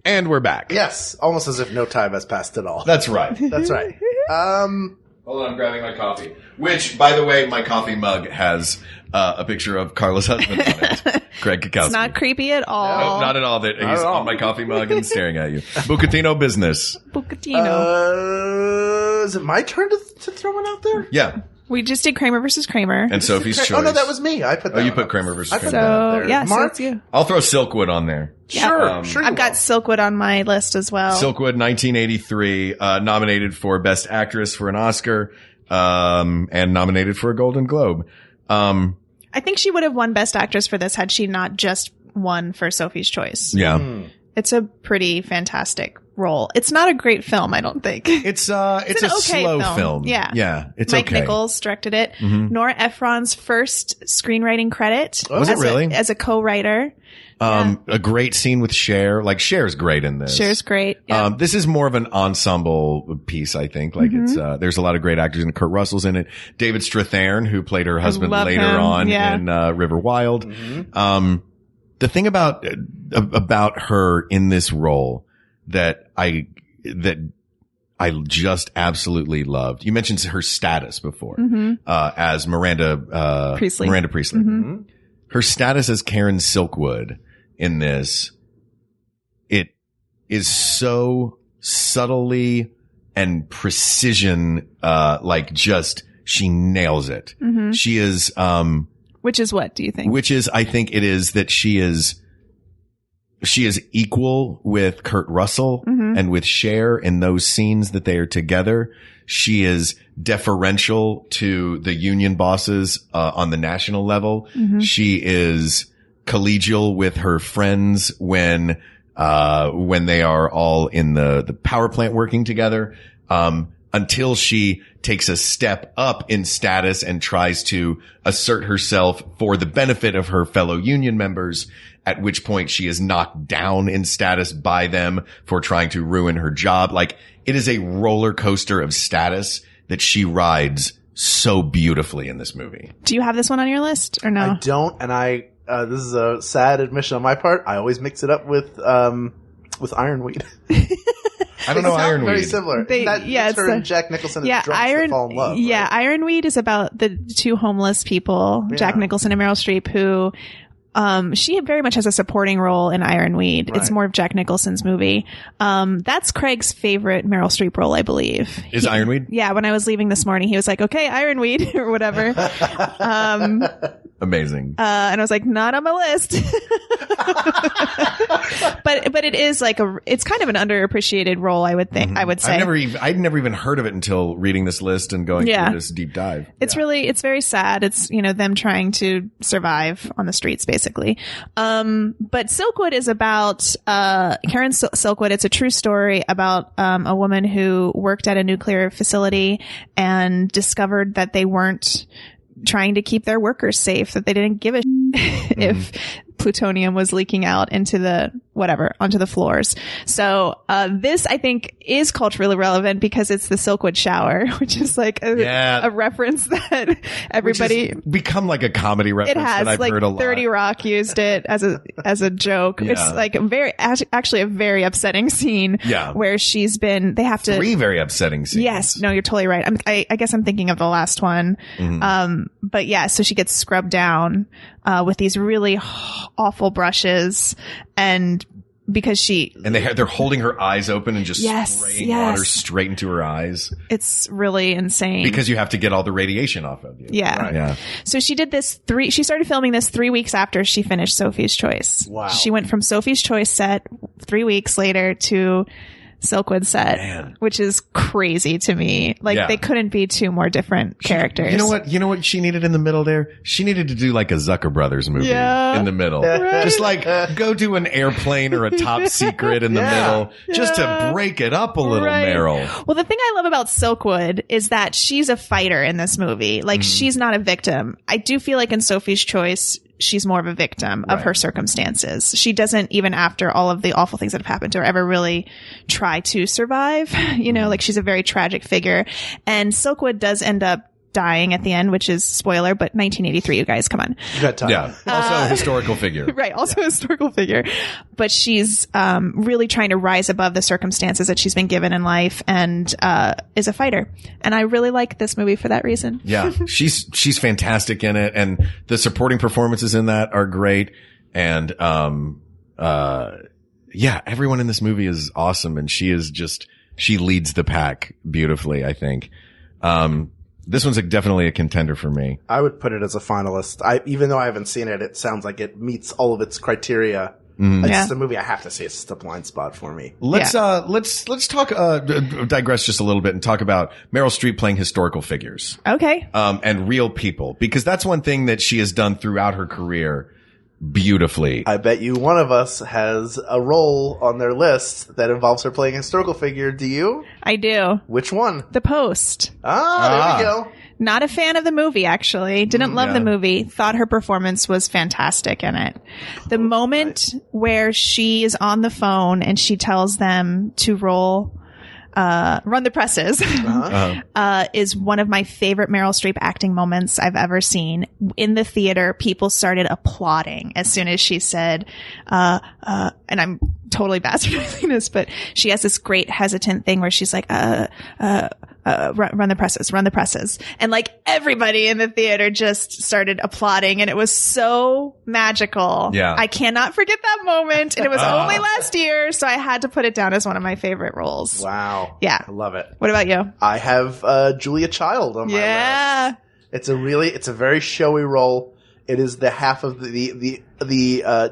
And we're back. Yes, almost as if no time has passed at all. That's right. That's right. Hold on, I'm grabbing my coffee. Which, by the way, my coffee mug has a picture of Carla's husband on it. Greg Cackowski. It's not creepy at all. No, not at all. That he's at all. on my coffee mug and staring at you. Bucatino business. Bucatino. Is it my turn to throw one out there? Yeah. We just did Kramer versus Kramer. And Sophie's choice. Oh no, that was me. I put that. you one put up. Kramer versus I put Kramer. that up So, there. yeah, so Mark. it's you. I'll throw Silkwood on there. Sure, sure. you I've got will. Silkwood on my list as well. Silkwood, 1983, nominated for Best Actress for an Oscar, and nominated for a Golden Globe. I I think she would have won Best Actress for this had she not just won for Sophie's Choice. Yeah. It's a pretty fantastic role. It's not a great film, I don't think. It's a okay slow film. Yeah. Yeah. It's Mike okay. Nichols directed it. Nora Ephron's first screenwriting credit. Was it really? As a co-writer. A great scene with Cher. Like, Cher's great in this. Cher's great. Yeah. This is more of an ensemble piece, I think. Like, it's, there's a lot of great actors in it. Kurt Russell's in it. David Strathairn, who played her husband love later him. on Yeah. in, River Wild. The thing about her in this role that I just absolutely loved. You mentioned her status before, as Miranda Priestley. Her status as Karen Silkwood in this, it is so subtly and precision, like just, she nails it. She is, Which is what, do you think? I think it is that she is equal with Kurt Russell and with Cher in those scenes that they are together. She is deferential to the union bosses, on the national level. She is collegial with her friends when they are all in the power plant working together. Until she takes a step up in status and tries to assert herself for the benefit of her fellow union members, at which point she is knocked down in status by them for trying to ruin her job. Like, it is a roller coaster of status that she rides so beautifully in this movie. Do you have this one on your list or no? I don't, and this is a sad admission on my part. I always mix it up with Ironweed. I don't know Ironweed. Very similar. It's her and Jack Nicholson and drunks that fall in love. Yeah, right? Ironweed is about the two homeless people, Jack Nicholson and Meryl Streep, who she very much has a supporting role in Ironweed. Right. It's more of Jack Nicholson's movie. That's Craig's favorite Meryl Streep role, I believe. Is Ironweed? Yeah, when I was leaving this morning, he was like, okay, Ironweed or whatever. Amazing. And I was like, not on my list. but it is like it's kind of an underappreciated role, I would think. I would say. I'd never even heard of it until reading this list and going through this deep dive. It's it's very sad. It's, them trying to survive on the streets, basically. But Silkwood is about, Karen Silkwood. It's a true story about, a woman who worked at a nuclear facility and discovered that they weren't trying to keep their workers safe, that they didn't give a if plutonium was leaking out onto the floors. So, this I think is culturally relevant because it's the Silkwood shower, which is like a reference that everybody become like a comedy reference. It has, that I've like heard a lot. 30 Rock used it as a joke. Yeah. It's like actually a very upsetting scene where they have to 3 very upsetting scenes. Yes. No, you're totally right. I guess I'm thinking of the last one. But yeah, so she gets scrubbed down, with these really awful brushes, and because they're holding her eyes open and just spraying water straight into her eyes. It's really insane because you have to get all the radiation off of you. Yeah. Right. Yeah. So she did this she started filming this 3 weeks after she finished Sophie's Choice. Wow. She went from Sophie's Choice set 3 weeks later to Silkwood set, which is crazy to me. Like, they couldn't be 2 more different characters. You know what she needed in the middle there? She needed to do like a Zucker Brothers movie in the middle. Right. Just like go do an Airplane or a Top Secret in the middle just to break it up a little, Meryl. Well, the thing I love about Silkwood is that she's a fighter in this movie. Like, she's not a victim. I do feel like in Sophie's Choice, she's more of a victim of her circumstances. She doesn't, even after all of the awful things that have happened to her, ever really try to survive. Like, she's a very tragic figure. And Silkwood does end up dying at the end, which is spoiler, but 1983, you guys, come on. Good time. Yeah. Also a historical figure. Right. Also a historical figure. But she's really trying to rise above the circumstances that she's been given in life, and is a fighter. And I really like this movie for that reason. Yeah. She's fantastic in it, and the supporting performances in that are great. And everyone in this movie is awesome, and she leads the pack beautifully, I think. This one's definitely a contender for me. I would put it as a finalist. Even though I haven't seen it, it sounds like it meets all of its criteria It's just a movie I have to say. It's just a blind spot for me. Let's talk, digress just a little bit and talk about Meryl Streep playing historical figures. Okay. And real people, because that's one thing that she has done throughout her career beautifully. I bet you one of us has a role on their list that involves her playing a historical figure. Do you? I do. Which one? The Post. There we go. Not a fan of the movie, actually. Didn't love the movie. Thought her performance was fantastic in it. The moment where she is on the phone and she tells them to run the presses is one of my favorite Meryl Streep acting moments I've ever seen. In the theater, people started applauding as soon as she said, and I'm totally bastardizing this, but she has this great hesitant thing where she's like, run the presses. And like everybody in the theater just started applauding and it was so magical. Yeah. I cannot forget that moment. And it was only last year, so I had to put it down as one of my favorite roles. Wow. Yeah. I love it. What about you? I have Julia Child on my list. It's a very showy role. It is the half of the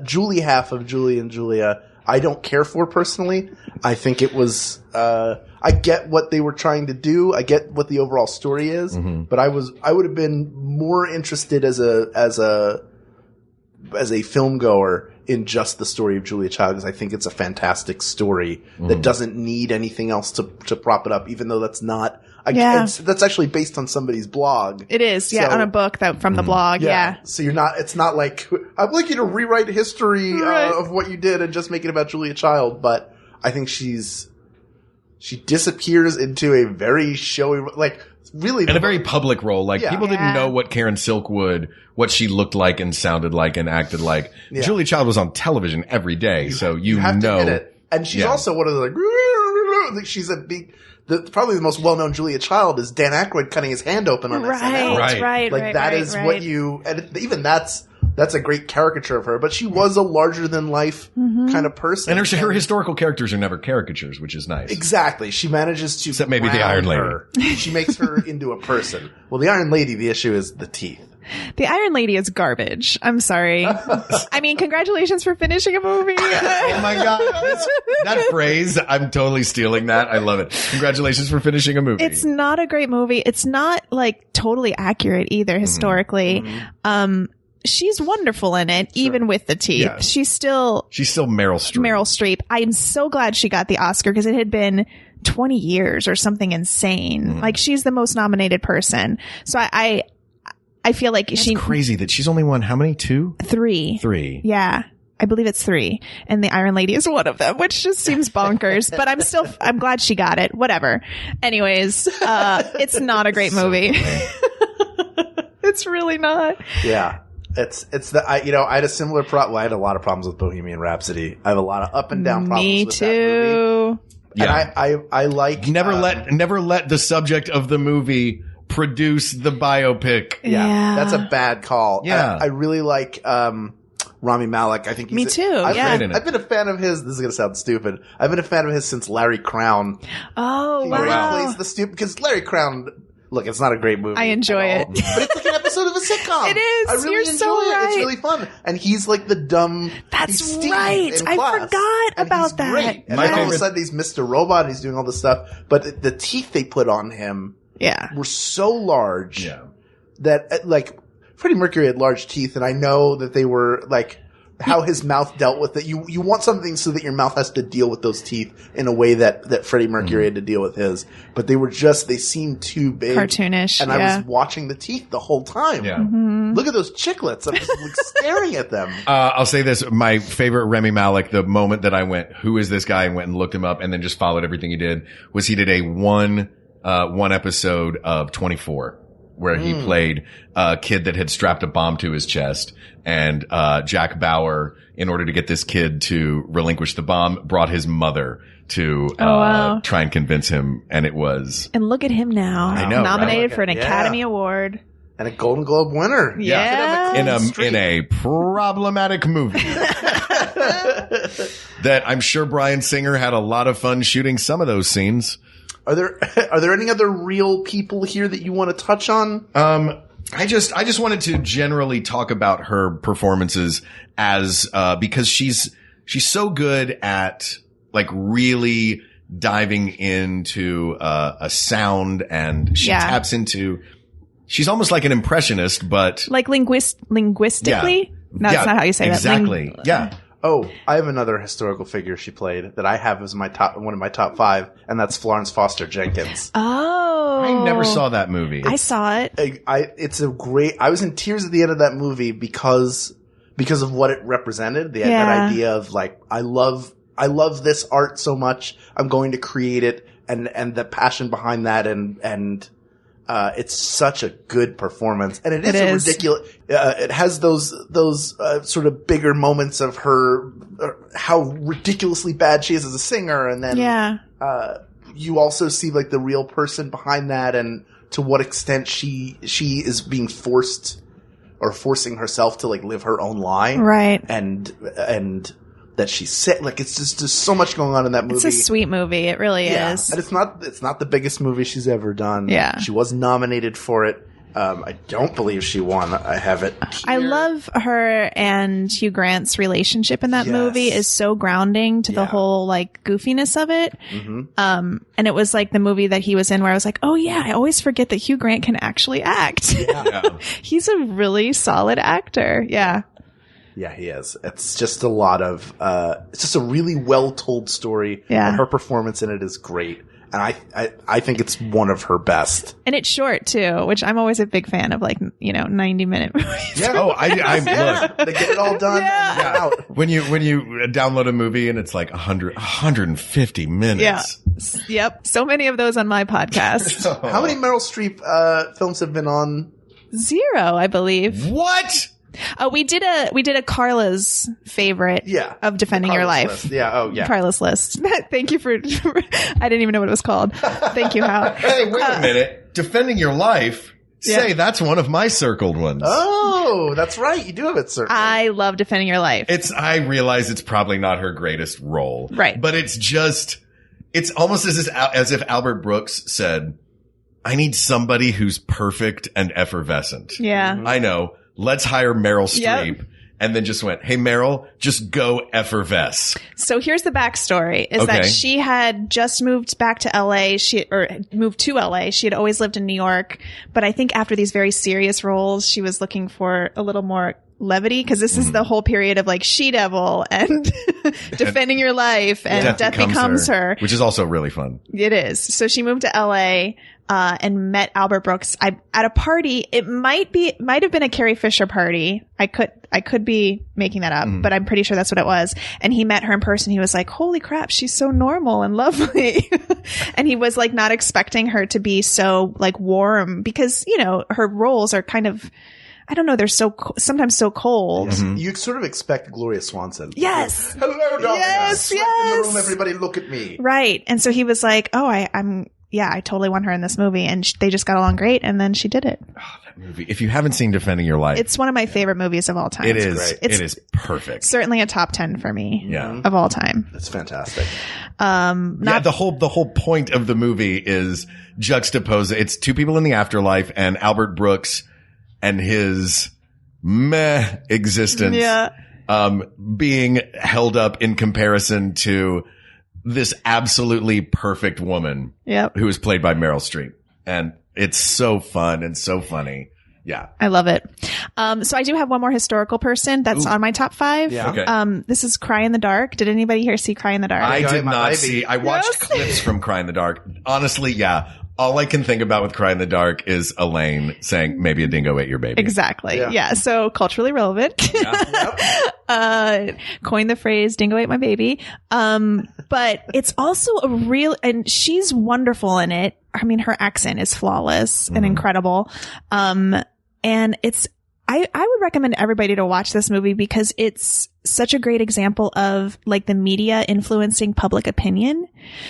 Julie half of Julie and Julia. I don't care for personally. I think it was, I get what they were trying to do. I get what the overall story is, but I would have been more interested as a film goer in just the story of Julia Child, because I think it's a fantastic story that doesn't need anything else to prop it up, even though that's not, that's actually based on somebody's blog. It is, on a book from the blog, So it's not like, I'd like you to rewrite history of what you did and just make it about Julia Child, but I think she disappears into a very showy, like, really. And a very public role. Like, people didn't know what Karen Silkwood, what she looked like and sounded like and acted like. Yeah. Julia Child was on television every day, so you have know. To admit it. And she's also one of the, like, she's a big, probably the most well-known Julia Child is Dan Aykroyd cutting his hand open on SNL. Right. Like, that is what you, and even that's a great caricature of her, but she was a larger-than-life kind of person. And her historical characters are never caricatures, which is nice. Exactly. She manages to except maybe the Iron Lady. She makes her into a person. Well, the Iron Lady, the issue is the teeth. The Iron Lady is garbage. I'm sorry. I mean, congratulations for finishing a movie. Oh my God. That phrase, I'm totally stealing that. I love it. Congratulations for finishing a movie. It's not a great movie. It's not like totally accurate either historically. She's wonderful in it, even with the teeth. Yeah. She's still Meryl Streep. I'm so glad she got the Oscar because it had been 20 years or something insane. Like, she's the most nominated person. So I feel like That's crazy that she's only won how many? 2? 3. 3. Yeah. I believe it's 3. And the Iron Lady is one of them, which just seems bonkers, but I'm glad she got it. Whatever. Anyways, it's not a great movie. It's really not. Yeah. I had a similar problem. Well, I had a lot of problems with Bohemian Rhapsody. I have a lot of up and down problems with that movie. Yeah. And I like never let the subject of the movie produce the biopic. Yeah. That's a bad call. Yeah. I really like Rami Malek. I think Me too. I've been a fan of his. This is going to sound stupid. I've been a fan of his since Larry Crown. Oh, wow. He plays the stupid, because Larry Crown, look, it's not a great movie. I enjoy it. But it's like an episode of a sitcom. It is. I really You're enjoy so it. right. It's really fun. And he's like the dumb. That's he's Steve right. in I class. forgot And about he's that. Great. And then all of a sudden he's Mr. Robot and he's doing all this stuff. But the teeth they put on him were so large that, like, Freddie Mercury had large teeth, and I know that they were like how his mouth dealt with it. You want something so that your mouth has to deal with those teeth in a way that Freddie Mercury had to deal with his. But they seemed too big. Cartoonish. And I was watching the teeth the whole time. Yeah. Look at those chiclets. I'm just like staring at them. I'll say this. My favorite Rami Malek, the moment that I went, who is this guy? And went and looked him up and then just followed everything he did, was he did a one episode of 24. Where he played a kid that had strapped a bomb to his chest, and Jack Bauer, in order to get this kid to relinquish the bomb, brought his mother to try and convince him, and it was. And look at him now. I know, nominated right? for an Academy Award. And a Golden Globe winner. Yeah. In a problematic movie. That I'm sure Bryan Singer had a lot of fun shooting some of those scenes. Are there any other real people here that you want to touch on? I just wanted to generally talk about her performances as because she's she's so good at like really diving into a sound, and she taps into. She's almost like an impressionist, but like linguistically. Yeah. No, that's not how you say exactly. that. Yeah. Oh, I have another historical figure she played that I have as one of my top 5, and that's Florence Foster Jenkins. Oh, I never saw that movie. I saw it. It's a great. I was in tears at the end of that movie because of what it represented. That idea of like, I love this art so much. I'm going to create it, and the passion behind that, and it's such a good performance, and it is ridiculous. It has those sort of bigger moments of her, how ridiculously bad she is as a singer, and then you also see like the real person behind that, and to what extent she is being forced or forcing herself to like live her own lie, right? And that she's sick. Like, it's just there's so much going on in that movie. It's a sweet movie. It really is. And it's not the biggest movie she's ever done. Yeah. She was nominated for it. I don't believe she won. I have it here. I love her and Hugh Grant's relationship in that movie is so grounding to the whole like goofiness of it. Mm-hmm. And it was like the movie that he was in where I was like, oh yeah, I always forget that Hugh Grant can actually act. Yeah. He's a really solid actor. Yeah. Yeah, he is. It's just a lot of, it's just a really well told story. Yeah. And her performance in it is great. And I think it's one of her best. And it's short too, which I'm always a big fan of, like, 90-minute movies. Yeah. Oh, I look. They get it all done. Yeah. And out. When you download a movie and it's like 150 minutes. Yeah. Yep. So many of those on my podcast. How many Meryl Streep films have been on? 0, I believe. What? We did a Carla's favorite of Defending Your Life. List. Yeah. Oh, yeah. Carla's list. Thank you for I didn't even know what it was called. Thank you, Hal. Hey, wait a minute. Defending Your Life? Say, that's one of my circled ones. Oh, that's right. You do have it circled. I love Defending Your Life. I realize it's probably not her greatest role. Right. But it's almost as if Albert Brooks said, I need somebody who's perfect and effervescent. Yeah. I know. Let's hire Meryl Streep. And then just went, hey, Meryl, just go effervesce. So here's the backstory, is that she had just moved back to LA. Moved to LA. She had always lived in New York. But I think after these very serious roles, she was looking for a little more levity, because this is the whole period of like She-Devil and Defending Your Life and Death Becomes Her. Which is also really fun. It is. So she moved to LA. And met Albert Brooks at a party. It might have been a Carrie Fisher party. I could be making that up, but I'm pretty sure that's what it was. And he met her in person. He was like, holy crap, she's so normal and lovely. And he was like not expecting her to be so like warm, because, her roles are kind of, I don't know, they're sometimes so cold. Mm-hmm. You sort of expect Gloria Swanson. Yes. Hello, darling. Yes. In the room, everybody look at me. Right. And so he was like, oh, I totally want her in this movie. And they just got along great. And then she did it. Oh, that movie. If you haven't seen Defending Your Life. It's one of my favorite movies of all time. It is. It is perfect. Certainly a top 10 for me. Yeah. Of all time. It's fantastic. The whole point of the movie is juxtapose. It's two people in the afterlife and Albert Brooks and his meh existence. Yeah. Being held up in comparison to this absolutely perfect woman who is played by Meryl Streep. And it's so fun and so funny. Yeah. I love it. So I do have one more historical person that's on my top 5. Yeah. Okay. This is Cry in the Dark. Did anybody here see Cry in the Dark? I did not see. I watched clips from Cry in the Dark. Honestly, yeah. All I can think about with Cry in the Dark is Elaine saying, maybe a dingo ate your baby. Exactly. Yeah. So culturally relevant. Coined the phrase dingo ate my baby. But it's also and she's wonderful in it. I mean, her accent is flawless and incredible. And I would recommend everybody to watch this movie because it's such a great example of like the media influencing public opinion,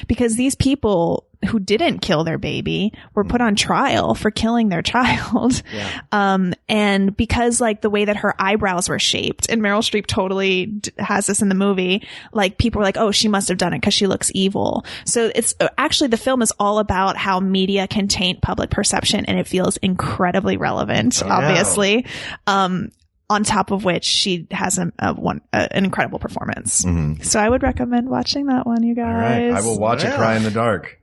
because these people who didn't kill their baby were put on trial for killing their child. Yeah. And because like the way that her eyebrows were shaped, and Meryl Streep totally has this in the movie, like people were like, oh, she must have done it because she looks evil. So it's actually, the film is all about how media can taint public perception, and it feels incredibly relevant, obviously. on top of which she has an incredible performance. Mm-hmm. So I would recommend watching that one, you guys. All right. I will watch it. Cry in the Dark.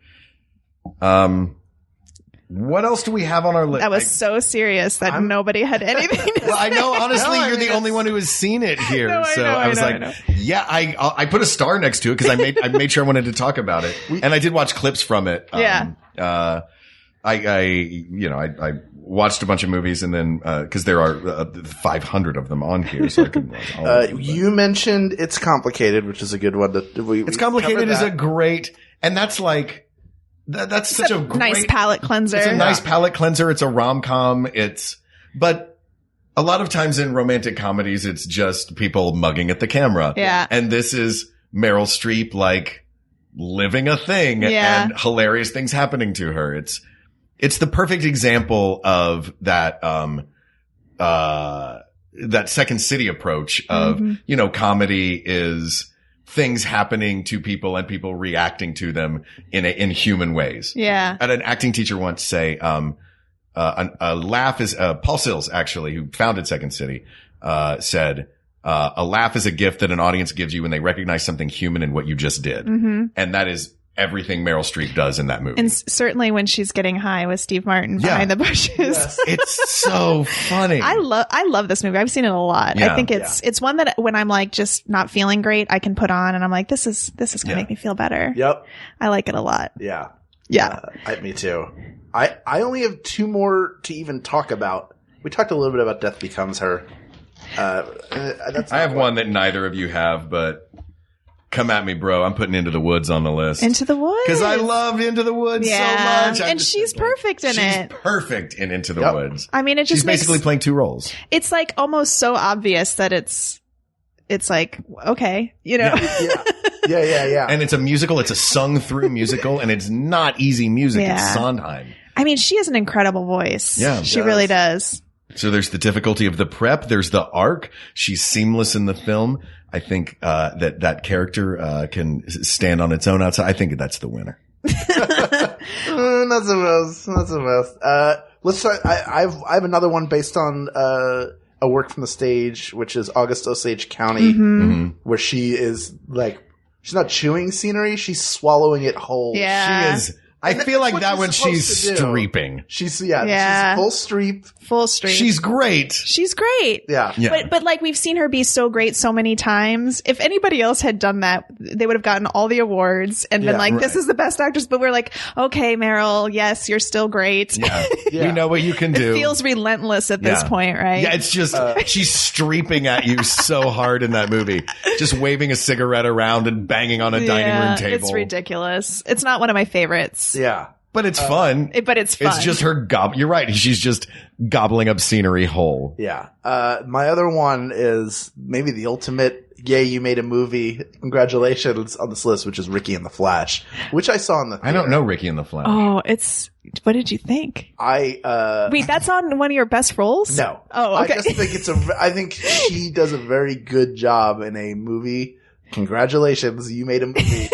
What else do we have on our list? That was so serious that nobody had anything to Well, I know, honestly, No, I you're mean, the only one who has seen it here. No, I so know, I was I know. like, yeah, I put a star next to it because I made sure I wanted to talk about it. And I did watch clips from it. Yeah. I watched a bunch of movies and then, cause there are 500 of them on here. So I could watch all of them. You mentioned It's Complicated, which is a good one. It's Complicated is a great, and that's like, that's such a great, nice palate cleanser. It's a nice palate cleanser. It's a rom-com. But a lot of times in romantic comedies, it's just people mugging at the camera. Yeah. And this is Meryl Streep, like, living a thing and hilarious things happening to her. It's the perfect example of that, that Second City approach of, comedy is things happening to people and people reacting to them in human ways. Yeah. I had an acting teacher once say, a laugh is, Paul Sills, actually, who founded Second City, said, a laugh is a gift that an audience gives you when they recognize something human in what you just did. Mm-hmm. And that is everything Meryl Streep does in that movie. And certainly when she's getting high with Steve Martin behind the bushes. Yes. It's so funny. I love this movie. I've seen it a lot. Yeah. I think it's one that when I'm like just not feeling great, I can put on and I'm like, this is gonna make me feel better. Yep. I like it a lot. Yeah. Yeah. Me too. I only have two more to even talk about. We talked a little bit about Death Becomes Her. I have one that neither of you have, but come at me, bro. I'm putting Into the Woods on the list. Into the Woods. Because I love Into the Woods so much. And she's perfect in it. She's perfect in Into the Woods. I mean, she's basically playing two roles. It's like almost so obvious that it's like, okay, you know. Yeah. And it's a musical. It's a sung through musical, and it's not easy music. Yeah. It's Sondheim. I mean, she has an incredible voice. Yeah. She really does. So there's the difficulty of the prep. There's the arc. She's seamless in the film. I think that character can stand on its own outside. I think that's the winner. Not the most. Let's start. I have another one based on a work from the stage, which is August Osage County, where she is like, she's not chewing scenery, she's swallowing it whole. Yeah. She is. I feel like that when she's streeping. She's full Streep. Full Streep. She's great. She's great. Yeah. But like we've seen her be so great so many times. If anybody else had done that, they would have gotten all the awards and been like, this is the best actress. But we're like, okay, Meryl, yes, you're still great. Yeah. We know what you can do. It feels relentless at this point, right? Yeah, it's just, she's streeping at you so hard in that movie. Just waving a cigarette around and banging on a dining room table. It's ridiculous. It's not one of my favorites. Yeah. But it's fun. It's fun. It's just her you're right. She's just gobbling up scenery whole. Yeah. My other one is maybe the ultimate, yay, you made a movie. Congratulations on this list, which is Ricky and the Flash, which I saw in the theater. I don't know Ricky and the Flash. Oh, what did you think? Wait, that's on one of your best roles? No. Oh, okay. I just think I think she does a very good job in a movie. Congratulations, you made a movie.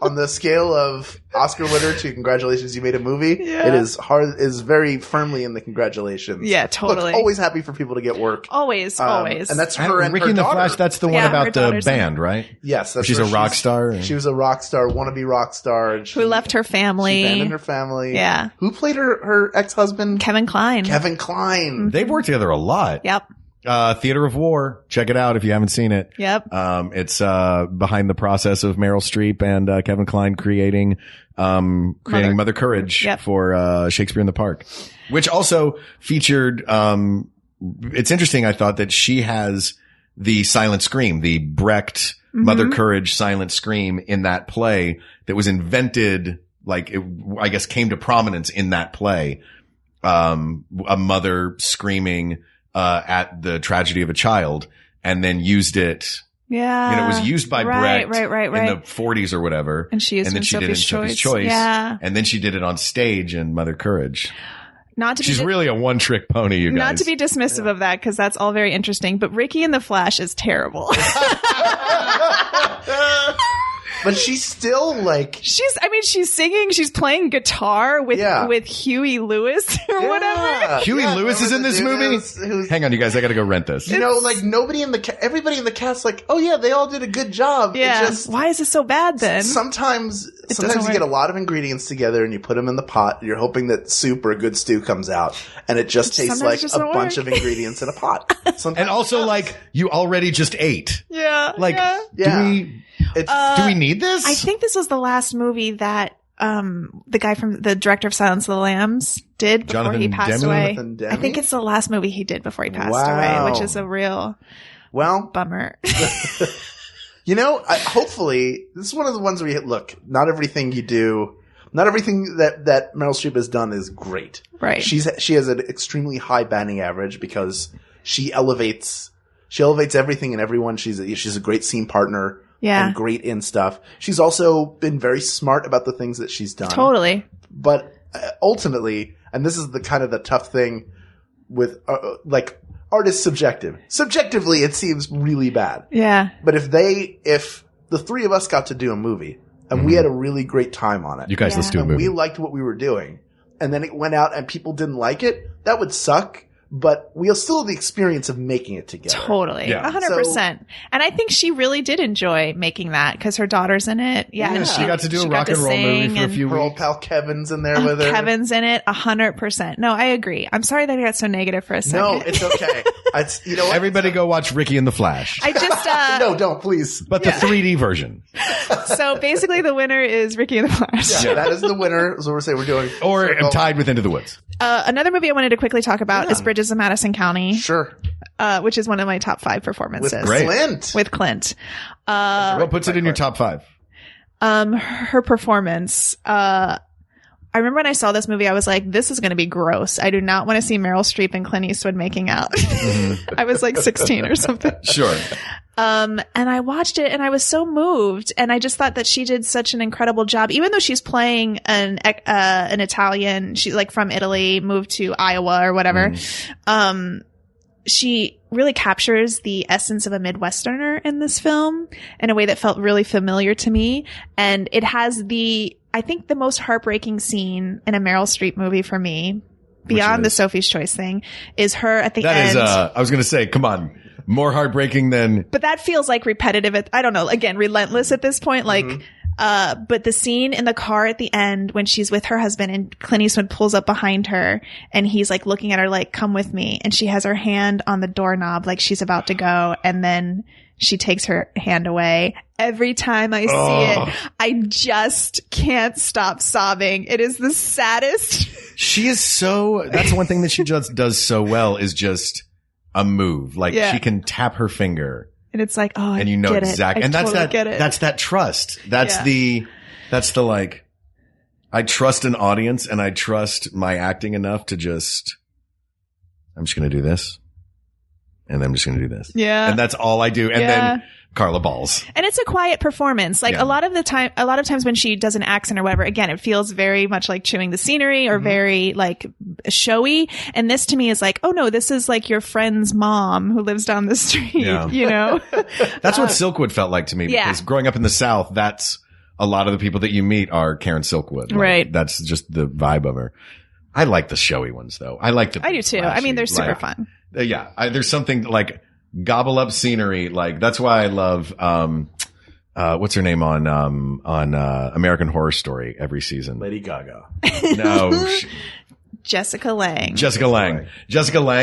On the scale of Oscar winner to congratulations, you made a movie, it is very firmly in the congratulations. Yeah, totally. Look, always happy for people to get work. Always. And that's her and Ricky her and the daughter. Flash, that's the one about the band, right? Yes. That's she's a rock star. She was a rock star, wannabe rock star. And who left her family. She abandoned her family. Yeah. Who played her ex-husband? Kevin Kline. They've worked together a lot. Yep. Theater of War. Check it out if you haven't seen it. Yep. It's behind the process of Meryl Streep and Kevin Kline creating Mother Courage for Shakespeare in the Park, which also featured. It's interesting. I thought that she has the silent scream, the Brecht Mother Courage silent scream in that play that was invented. Like I guess came to prominence in that play. A mother screaming. At the tragedy of a child, and then used it. Yeah, it was used by Brecht in the 40s or whatever, and she did it in Sophie's Choice. Yeah, and then she did it on stage in Mother Courage. She's really a one-trick pony, you guys. Not to be dismissive of that, because that's all very interesting, but Ricky and the Flash is terrible. But she's still like she's singing, she's playing guitar with Huey Lewis or whatever. Huey Lewis is in this movie? Hang on, you guys, I gotta go rent this. You know, like everybody in the cast, like, oh yeah, they all did a good job. Yeah. Why is it so bad then? Sometimes you get a lot of ingredients together and you put them in the pot. You're hoping that soup or a good stew comes out, and it just tastes like a bunch of ingredients in a pot. And also, like, you already just ate. Yeah. Like, do we need this? I think this was the last movie that the director of Silence of the Lambs did before he passed away. I think it's the last movie he did before he passed away, which is a real bummer. You know, hopefully, this is one of the ones where not everything you do, not everything that Meryl Streep has done is great. Right. She has an extremely high batting average because she elevates everything and everyone. She's a great scene partner. Yeah. And great in stuff. She's also been very smart about the things that she's done. Totally. But ultimately, and this is the kind of the tough thing with art is subjective. Subjectively, it seems really bad. Yeah. But if the three of us got to do a movie and we had a really great time on it. You guys, let's do a movie. We liked what we were doing. And then it went out and people didn't like it. That would suck. But we'll still have the experience of making it together. Totally. 100%. And I think she really did enjoy making that because her daughter's in it. Yeah. And she got to do a rock and roll movie for a few weeks. Her old pal Kevin's in there with her. Kevin's in it 100%. No, I agree. I'm sorry that I got so negative for a second. No, it's okay. You know what? Everybody go watch Ricky and the Flash. I just no, don't please. But the 3D version. So basically the winner is Ricky and the Flash. Yeah, that is the winner. That's what we're saying we're doing. Or tied with Into the Woods. Another movie I wanted to quickly talk about is Bridges of Madison County. Sure. Which is one of my top 5 performances. With Clint. What puts it in your top 5? Her performance. I remember when I saw this movie, I was like, this is going to be gross. I do not want to see Meryl Streep and Clint Eastwood making out. I was like 16 or something. Sure. And I watched it and I was so moved. And I just thought that she did such an incredible job, even though she's playing an Italian, she's like from Italy, moved to Iowa or whatever. She really captures the essence of a Midwesterner in this film in a way that felt really familiar to me. And it has I think the most heartbreaking scene in a Meryl Streep movie for me, beyond the Sophie's Choice thing, is her at the end. I was going to say, come on. More heartbreaking than... But that feels like repetitive. I don't know. Again, relentless at this point. Like, but the scene in the car at the end when she's with her husband and Clint Eastwood pulls up behind her and he's like looking at her like, come with me. And she has her hand on the doorknob like she's about to go. And then she takes her hand away. Every time I see it, I just can't stop sobbing. It is the saddest. She is that's one thing that she just does so well is just a move. Like she can tap her finger. And it's like, oh, and you know exactly. And that's that's that trust. That's the like, I trust an audience and I trust my acting enough to I'm just going to do this. And I'm just going to do this. Yeah. And that's all I do. And then Carla balls. And it's a quiet performance. Like a lot of times when she does an accent or whatever, again, it feels very much like chewing the scenery or very like showy. And this to me is like, oh no, this is like your friend's mom who lives down the street, you know? That's what Silkwood felt like to me because growing up in the South, that's a lot of the people that you meet are Karen Silkwood. Like, right. That's just the vibe of her. I like the showy ones though. I do too. Flashy. I mean, they're super fun. There's something like gobble up scenery. Like that's why I love, what's her name on American Horror Story every season? Lady Gaga. No. Jessica Lange. Jessica Lange.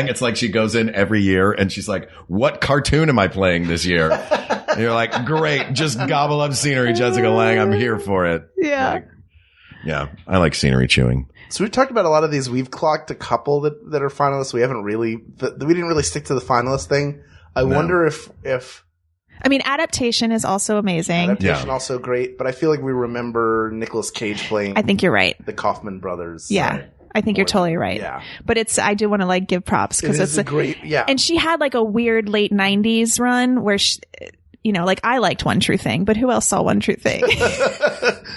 It's like she goes in every year and she's like, what cartoon am I playing this year? And you're like, great. Just gobble up scenery, Jessica Lange. I'm here for it. Yeah. I like scenery chewing. So we've talked about a lot of these. We've clocked a couple that are finalists. We didn't really stick to the finalist thing. I wonder if I mean, adaptation is also amazing. Adaptation also great, but I feel like we remember Nicolas Cage playing. I think you're right. The Kaufman brothers. Yeah. I think you're totally right. Yeah. But I do want to like give props because it's a great, and she had like a weird late 90s run where like I liked One True Thing, but who else saw One True Thing?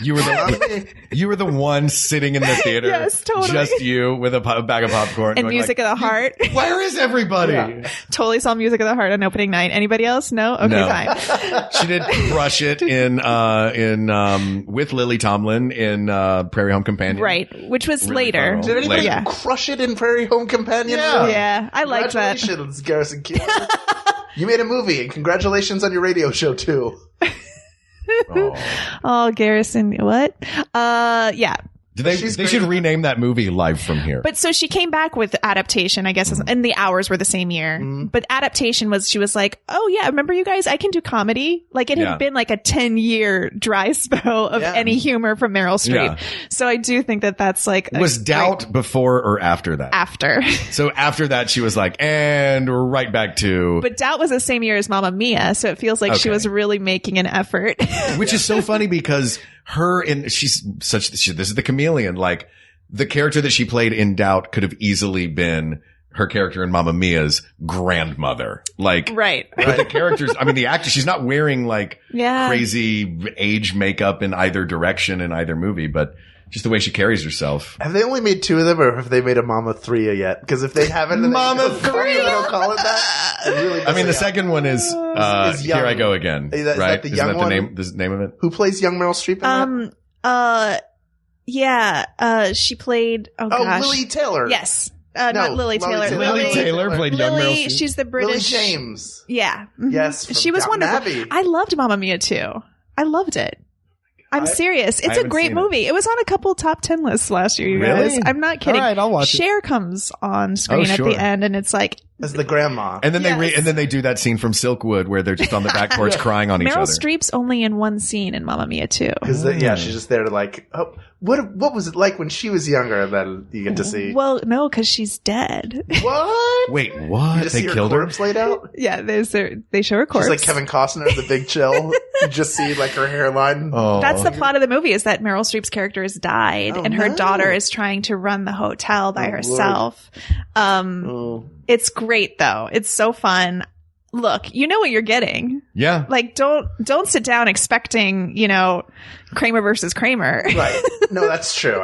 You were the one sitting in the theater. Yes, totally. Just you with a bag of popcorn. And Music of the Heart. Where is everybody? Yeah. Totally saw Music of the Heart on opening night. Anybody else? No? Okay, No. fine. She did crush it in with Lily Tomlin in Prairie Home Companion. Right. Which was Really later. thorough. Did anybody Yeah. crush it in Prairie Home Companion? Yeah. Yeah, I liked that. Congratulations, Garrison Keillor. You made a movie, and congratulations on your radio show, too. Oh, Garrison, what? Yeah. They She's should great. rename that movie Live from Here. But so she came back with adaptation, I guess, and the hours were the same year. But adaptation she was like, oh yeah, remember you guys, I can do comedy. Like it Yeah. had been like a 10-year dry spell of Yeah. any humor from Meryl Streep. Yeah. So I do think that's like Was Doubt before or after that? after. So after that, she was like, and we're right back to, But Doubt was the same year as Mamma Mia, so it feels like she Okay. was really making an effort. which is so funny because this is the chameleon. Like the character that she played in Doubt could have easily been her character in Mamma Mia's grandmother. Like, Right. But the characters, I mean, the actor, she's not wearing like Yeah. crazy age makeup in either direction in either movie, but just the way she carries herself. Have they only made 2 of them, or have they made a Mama 3 yet? Because if they haven't, and Mama they don't call it that. It really I mean, the pisses me second one is, Is Here young. I Go Again. Is that right? the Isn't young that one? the name of it? off. Who plays young Meryl Streep in that? Yeah. She played, oh gosh. Lily Taylor. Yes. No, Not Lily Taylor. Lily Taylor played young Meryl Lily, Streep. she's the British. Lily James. Yeah. Mhm. Yes, from She was Downton wonderful. Abbey. I loved Mamma Mia too. I loved it. I'm serious. It's a haven't great seen it. movie. It was on a couple top 10 lists last year, you Really? guys. I'm not kidding. All right, I'll watch it. Cher comes on screen Oh, at sure. the end, and it's like As the grandma. And then Yes. they do that scene from Silkwood where they're just on the back porch crying on each Meryl other. Streep's only in one scene in Mamma Mia too. Because she's just there to like, oh, what was it like when she was younger? And then you get to see. Well, no, because she's dead. What? Wait, You what? just They see her killed her? corpse laid out. Yeah, they show her corpse. She's like Kevin Costner in The Big Chill. You just see like her hairline. Oh. That's the plot of the movie, is that Meryl Streep's character has died Oh, and her no. daughter is trying to run the hotel by Oh, herself. Oh. It's great though. It's so fun. Look, you know what you're getting. Yeah. Like, don't sit down expecting, Kramer versus Kramer. Right. No, that's true.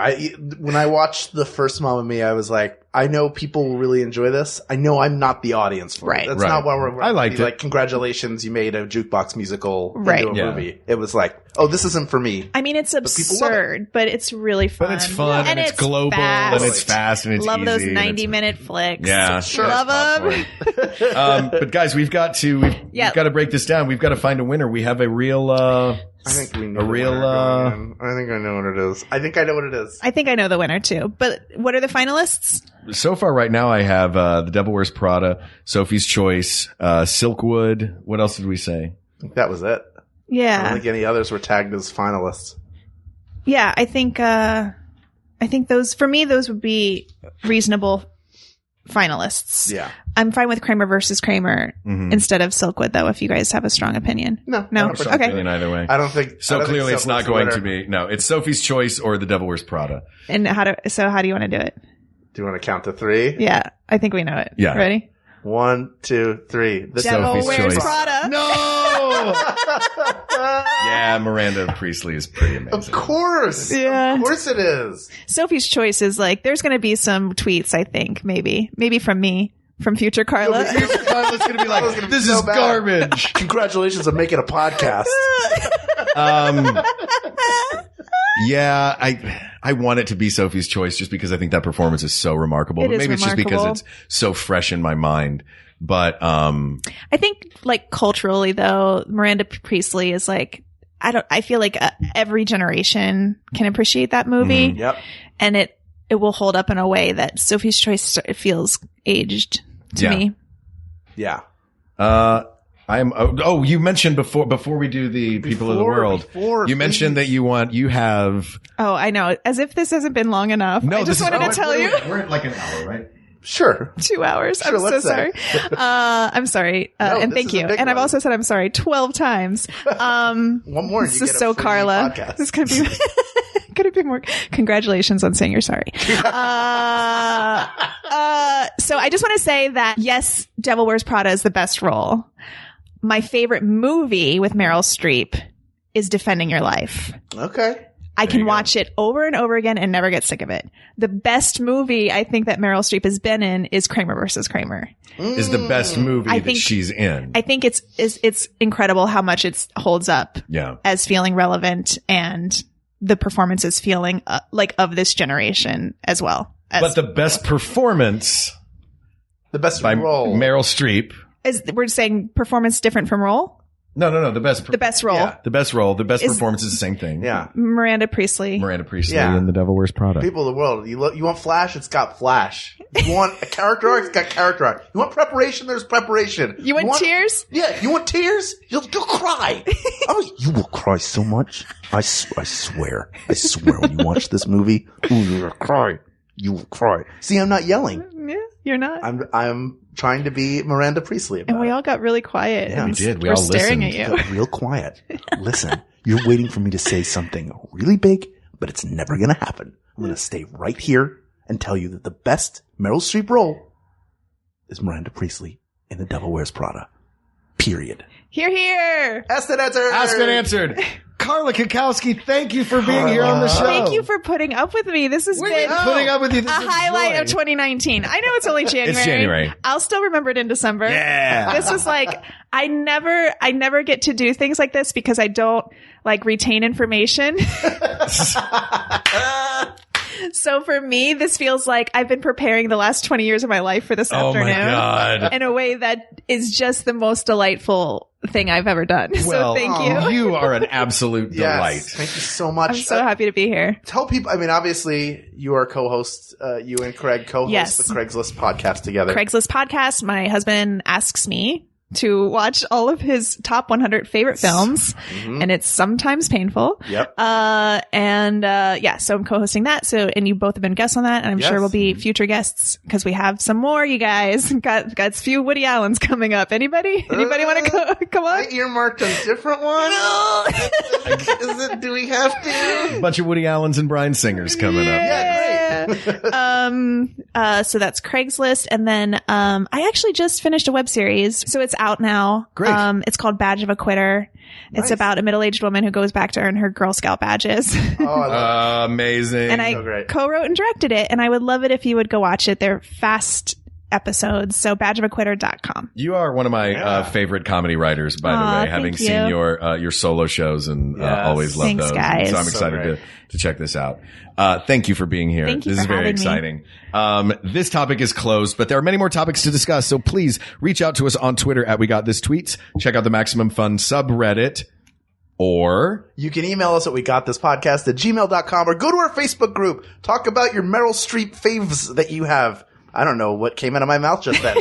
When I watched the first Mamma Mia, I was like, I know people will really enjoy this. I know I'm not the audience for Right. it. That's Right. not why we're I liked it. like, congratulations, you made a jukebox musical Right. into a Yeah. movie. It was like, oh, this isn't for me. I mean, it's people love absurd, but it's really fun. But it's fun and it's global and it's fast and it's Love easy. those and 90-minute flicks. Yeah. Sure. Love them. But guys, we've got to break this down. We've got to find a winner. We have a real, I think we know A real, the winner going in. I think I know what it is. I think I know what it is. I think I know the winner too. But what are the finalists? so far right now I have, The Devil Wears Prada, Sophie's Choice, Silkwood. What else did we say? I think that was it. I Yeah. don't think any others were tagged as finalists. Yeah, I think those would be reasonable finalists. Yeah. I'm fine with Kramer versus Kramer instead of Silkwood, though, if you guys have a strong opinion. No. No? I'm Okay. Opinion either way. I don't think So I don't think clearly it's not Silkwood's the going winner. to be, no, it's Sophie's Choice or The Devil Wears Prada. And how do you want to do it? Do you want to count to 3? Yeah, I think we know it. Yeah. Ready? 1, 2, 3. The Devil Sophie's Wears Choice. Prada. No! Yeah, Miranda Priestley is pretty amazing. Of course. Yeah. Of course it is. Sophie's Choice is like, there's going to be some tweets, I think, maybe from me, from future Carla. Carla's going to be like, Carla's gonna be this so is bad. garbage. Congratulations on making a podcast. Yeah, I want it to be Sophie's Choice just because I think that performance is so remarkable. It But is maybe it's just because remarkable. it's so fresh in my mind. But I think, like, culturally, though, Miranda Priestley is like, I feel like every generation can appreciate that movie. Yep. And it will hold up in a way that Sophie's Choice feels aged to Yeah. me. Yeah. you mentioned before we do the people of the world, you mentioned that you have Oh, I know. As if this hasn't been long enough. I just wanted to tell you. We're at like an hour, right? Sure. 2 hours. Sure, I'm so let's say. sorry. I'm sorry. No, and this thank is a you. big And I've one. also said I'm sorry 12 times. One more. And This you is get a so free Carla. podcast. This could be could have been more. Congratulations on saying you're sorry. So I just want to say that yes, Devil Wears Prada is the best role. my favorite movie with Meryl Streep is Defending Your Life. Okay. I can watch it over and over again and never get sick of it. The best movie I think that Meryl Streep has been in is Kramer versus Kramer. Is the best movie that she's in. I think it's incredible how much it holds up as feeling relevant, and the performances feeling like of this generation as well. But the best performance, the best by role, Meryl Streep. We're saying performance different from role? No. The best role. Yeah, the best role. The best performance is the same thing. Yeah. Miranda Priestley and The Devil Wears Prada. People of the world, you want Flash? It's got Flash. You want a character arc? It's got character arc. You want preparation? There's preparation. You want tears? Yeah. You want tears? You'll cry. You will cry so much. I swear. When you watch this movie, you will cry. You will cry. See, I'm not yelling. Yeah, you're not. I'm trying to be Miranda Priestley about and we all got really quiet. Yeah, we did. We're staring at you. Real quiet. Listen, you're waiting for me to say something really big, but it's never going to happen. I'm going to stay right here and tell you that the best Meryl Streep role is Miranda Priestley in The Devil Wears Prada. Period. Hear, hear. Asked and answered. Asked and answered. Carla Cackowski, thank you for being here on the show. Thank you for putting up with me. This has been putting up with you. This a highlight of 2019. I know it's only January. It's January. I'll still remember it in December. Yeah. This was like, I never get to do things like this because I don't retain information. So for me, this feels like I've been preparing the last 20 years of my life for this afternoon. Oh my God. In a way that is just the most delightful thing I've ever done. Well, so thank you. You are an absolute delight. Thank you so much. I'm so happy to be here. Tell people, obviously you are co-hosts, you and Craig co-host the Craigslist podcast together. Craigslist podcast. My husband asks me to watch all of his top 100 favorite films, and it's sometimes painful. Yep. So I'm co-hosting that. So, and you both have been guests on that, and I'm sure we'll be future guests because we have some more. You guys got a few Woody Allens coming up. Anybody want to come on? I earmarked a different one. Do we have to? A bunch of Woody Allens and Bryan Singers coming up. Yeah, great. So that's Craigslist, and then I actually just finished a web series, so it's out now. Great. It's called Badge of a Quitter. Nice. It's about a middle-aged woman who goes back to earn her Girl Scout badges. Amazing. And I co-wrote and directed it, and I would love it if you would go watch it. They're fast episodes, so badgeofaquitter.com. You are one of my favorite comedy writers, by the way, having seen your solo shows and always love those. Guys. So I'm excited to check this out. Thank you for being here. Thank you This for is very having exciting. This topic is closed, but there are many more topics to discuss. So please reach out to us on Twitter at We Got This Tweets. Check out the Maximum Fun subreddit. Or you can email us at wegotThisPodcast@gmail.com or go to our Facebook group. Talk about your Meryl Streep faves that you have. I don't know what came out of my mouth just then.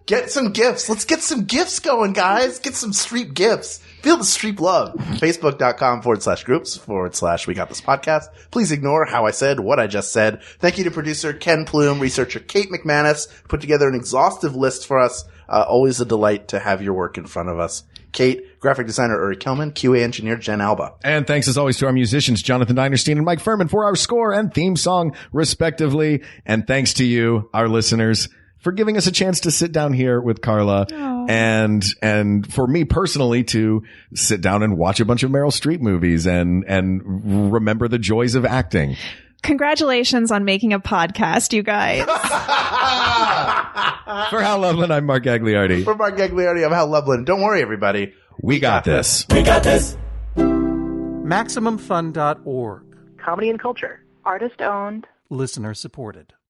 Get some gifts. Let's get some gifts going, guys. Get some Streep gifts. Feel the Streep love. Facebook.com/groups/ We Got This Podcast. Please ignore how I said what I just said. Thank you to producer Ken Plume, researcher Kate McManus, put together an exhaustive list for us. Always a delight to have your work in front of us. Kate, graphic designer Uri Kelman, QA engineer Jen Alba. And thanks as always to our musicians, Jonathan Dinerstein and Mike Furman, for our score and theme song, respectively. And thanks to you, our listeners, for giving us a chance to sit down here with Carla. Aww. And for me personally to sit down and watch a bunch of Meryl Streep movies and remember the joys of acting. Congratulations on making a podcast, you guys. For Hal Lublin, I'm Mark Gagliardi. For Mark Gagliardi, I'm Hal Lublin. Don't worry, everybody. We got this. We got this. MaximumFun.org. Comedy and culture. Artist owned. Listener supported.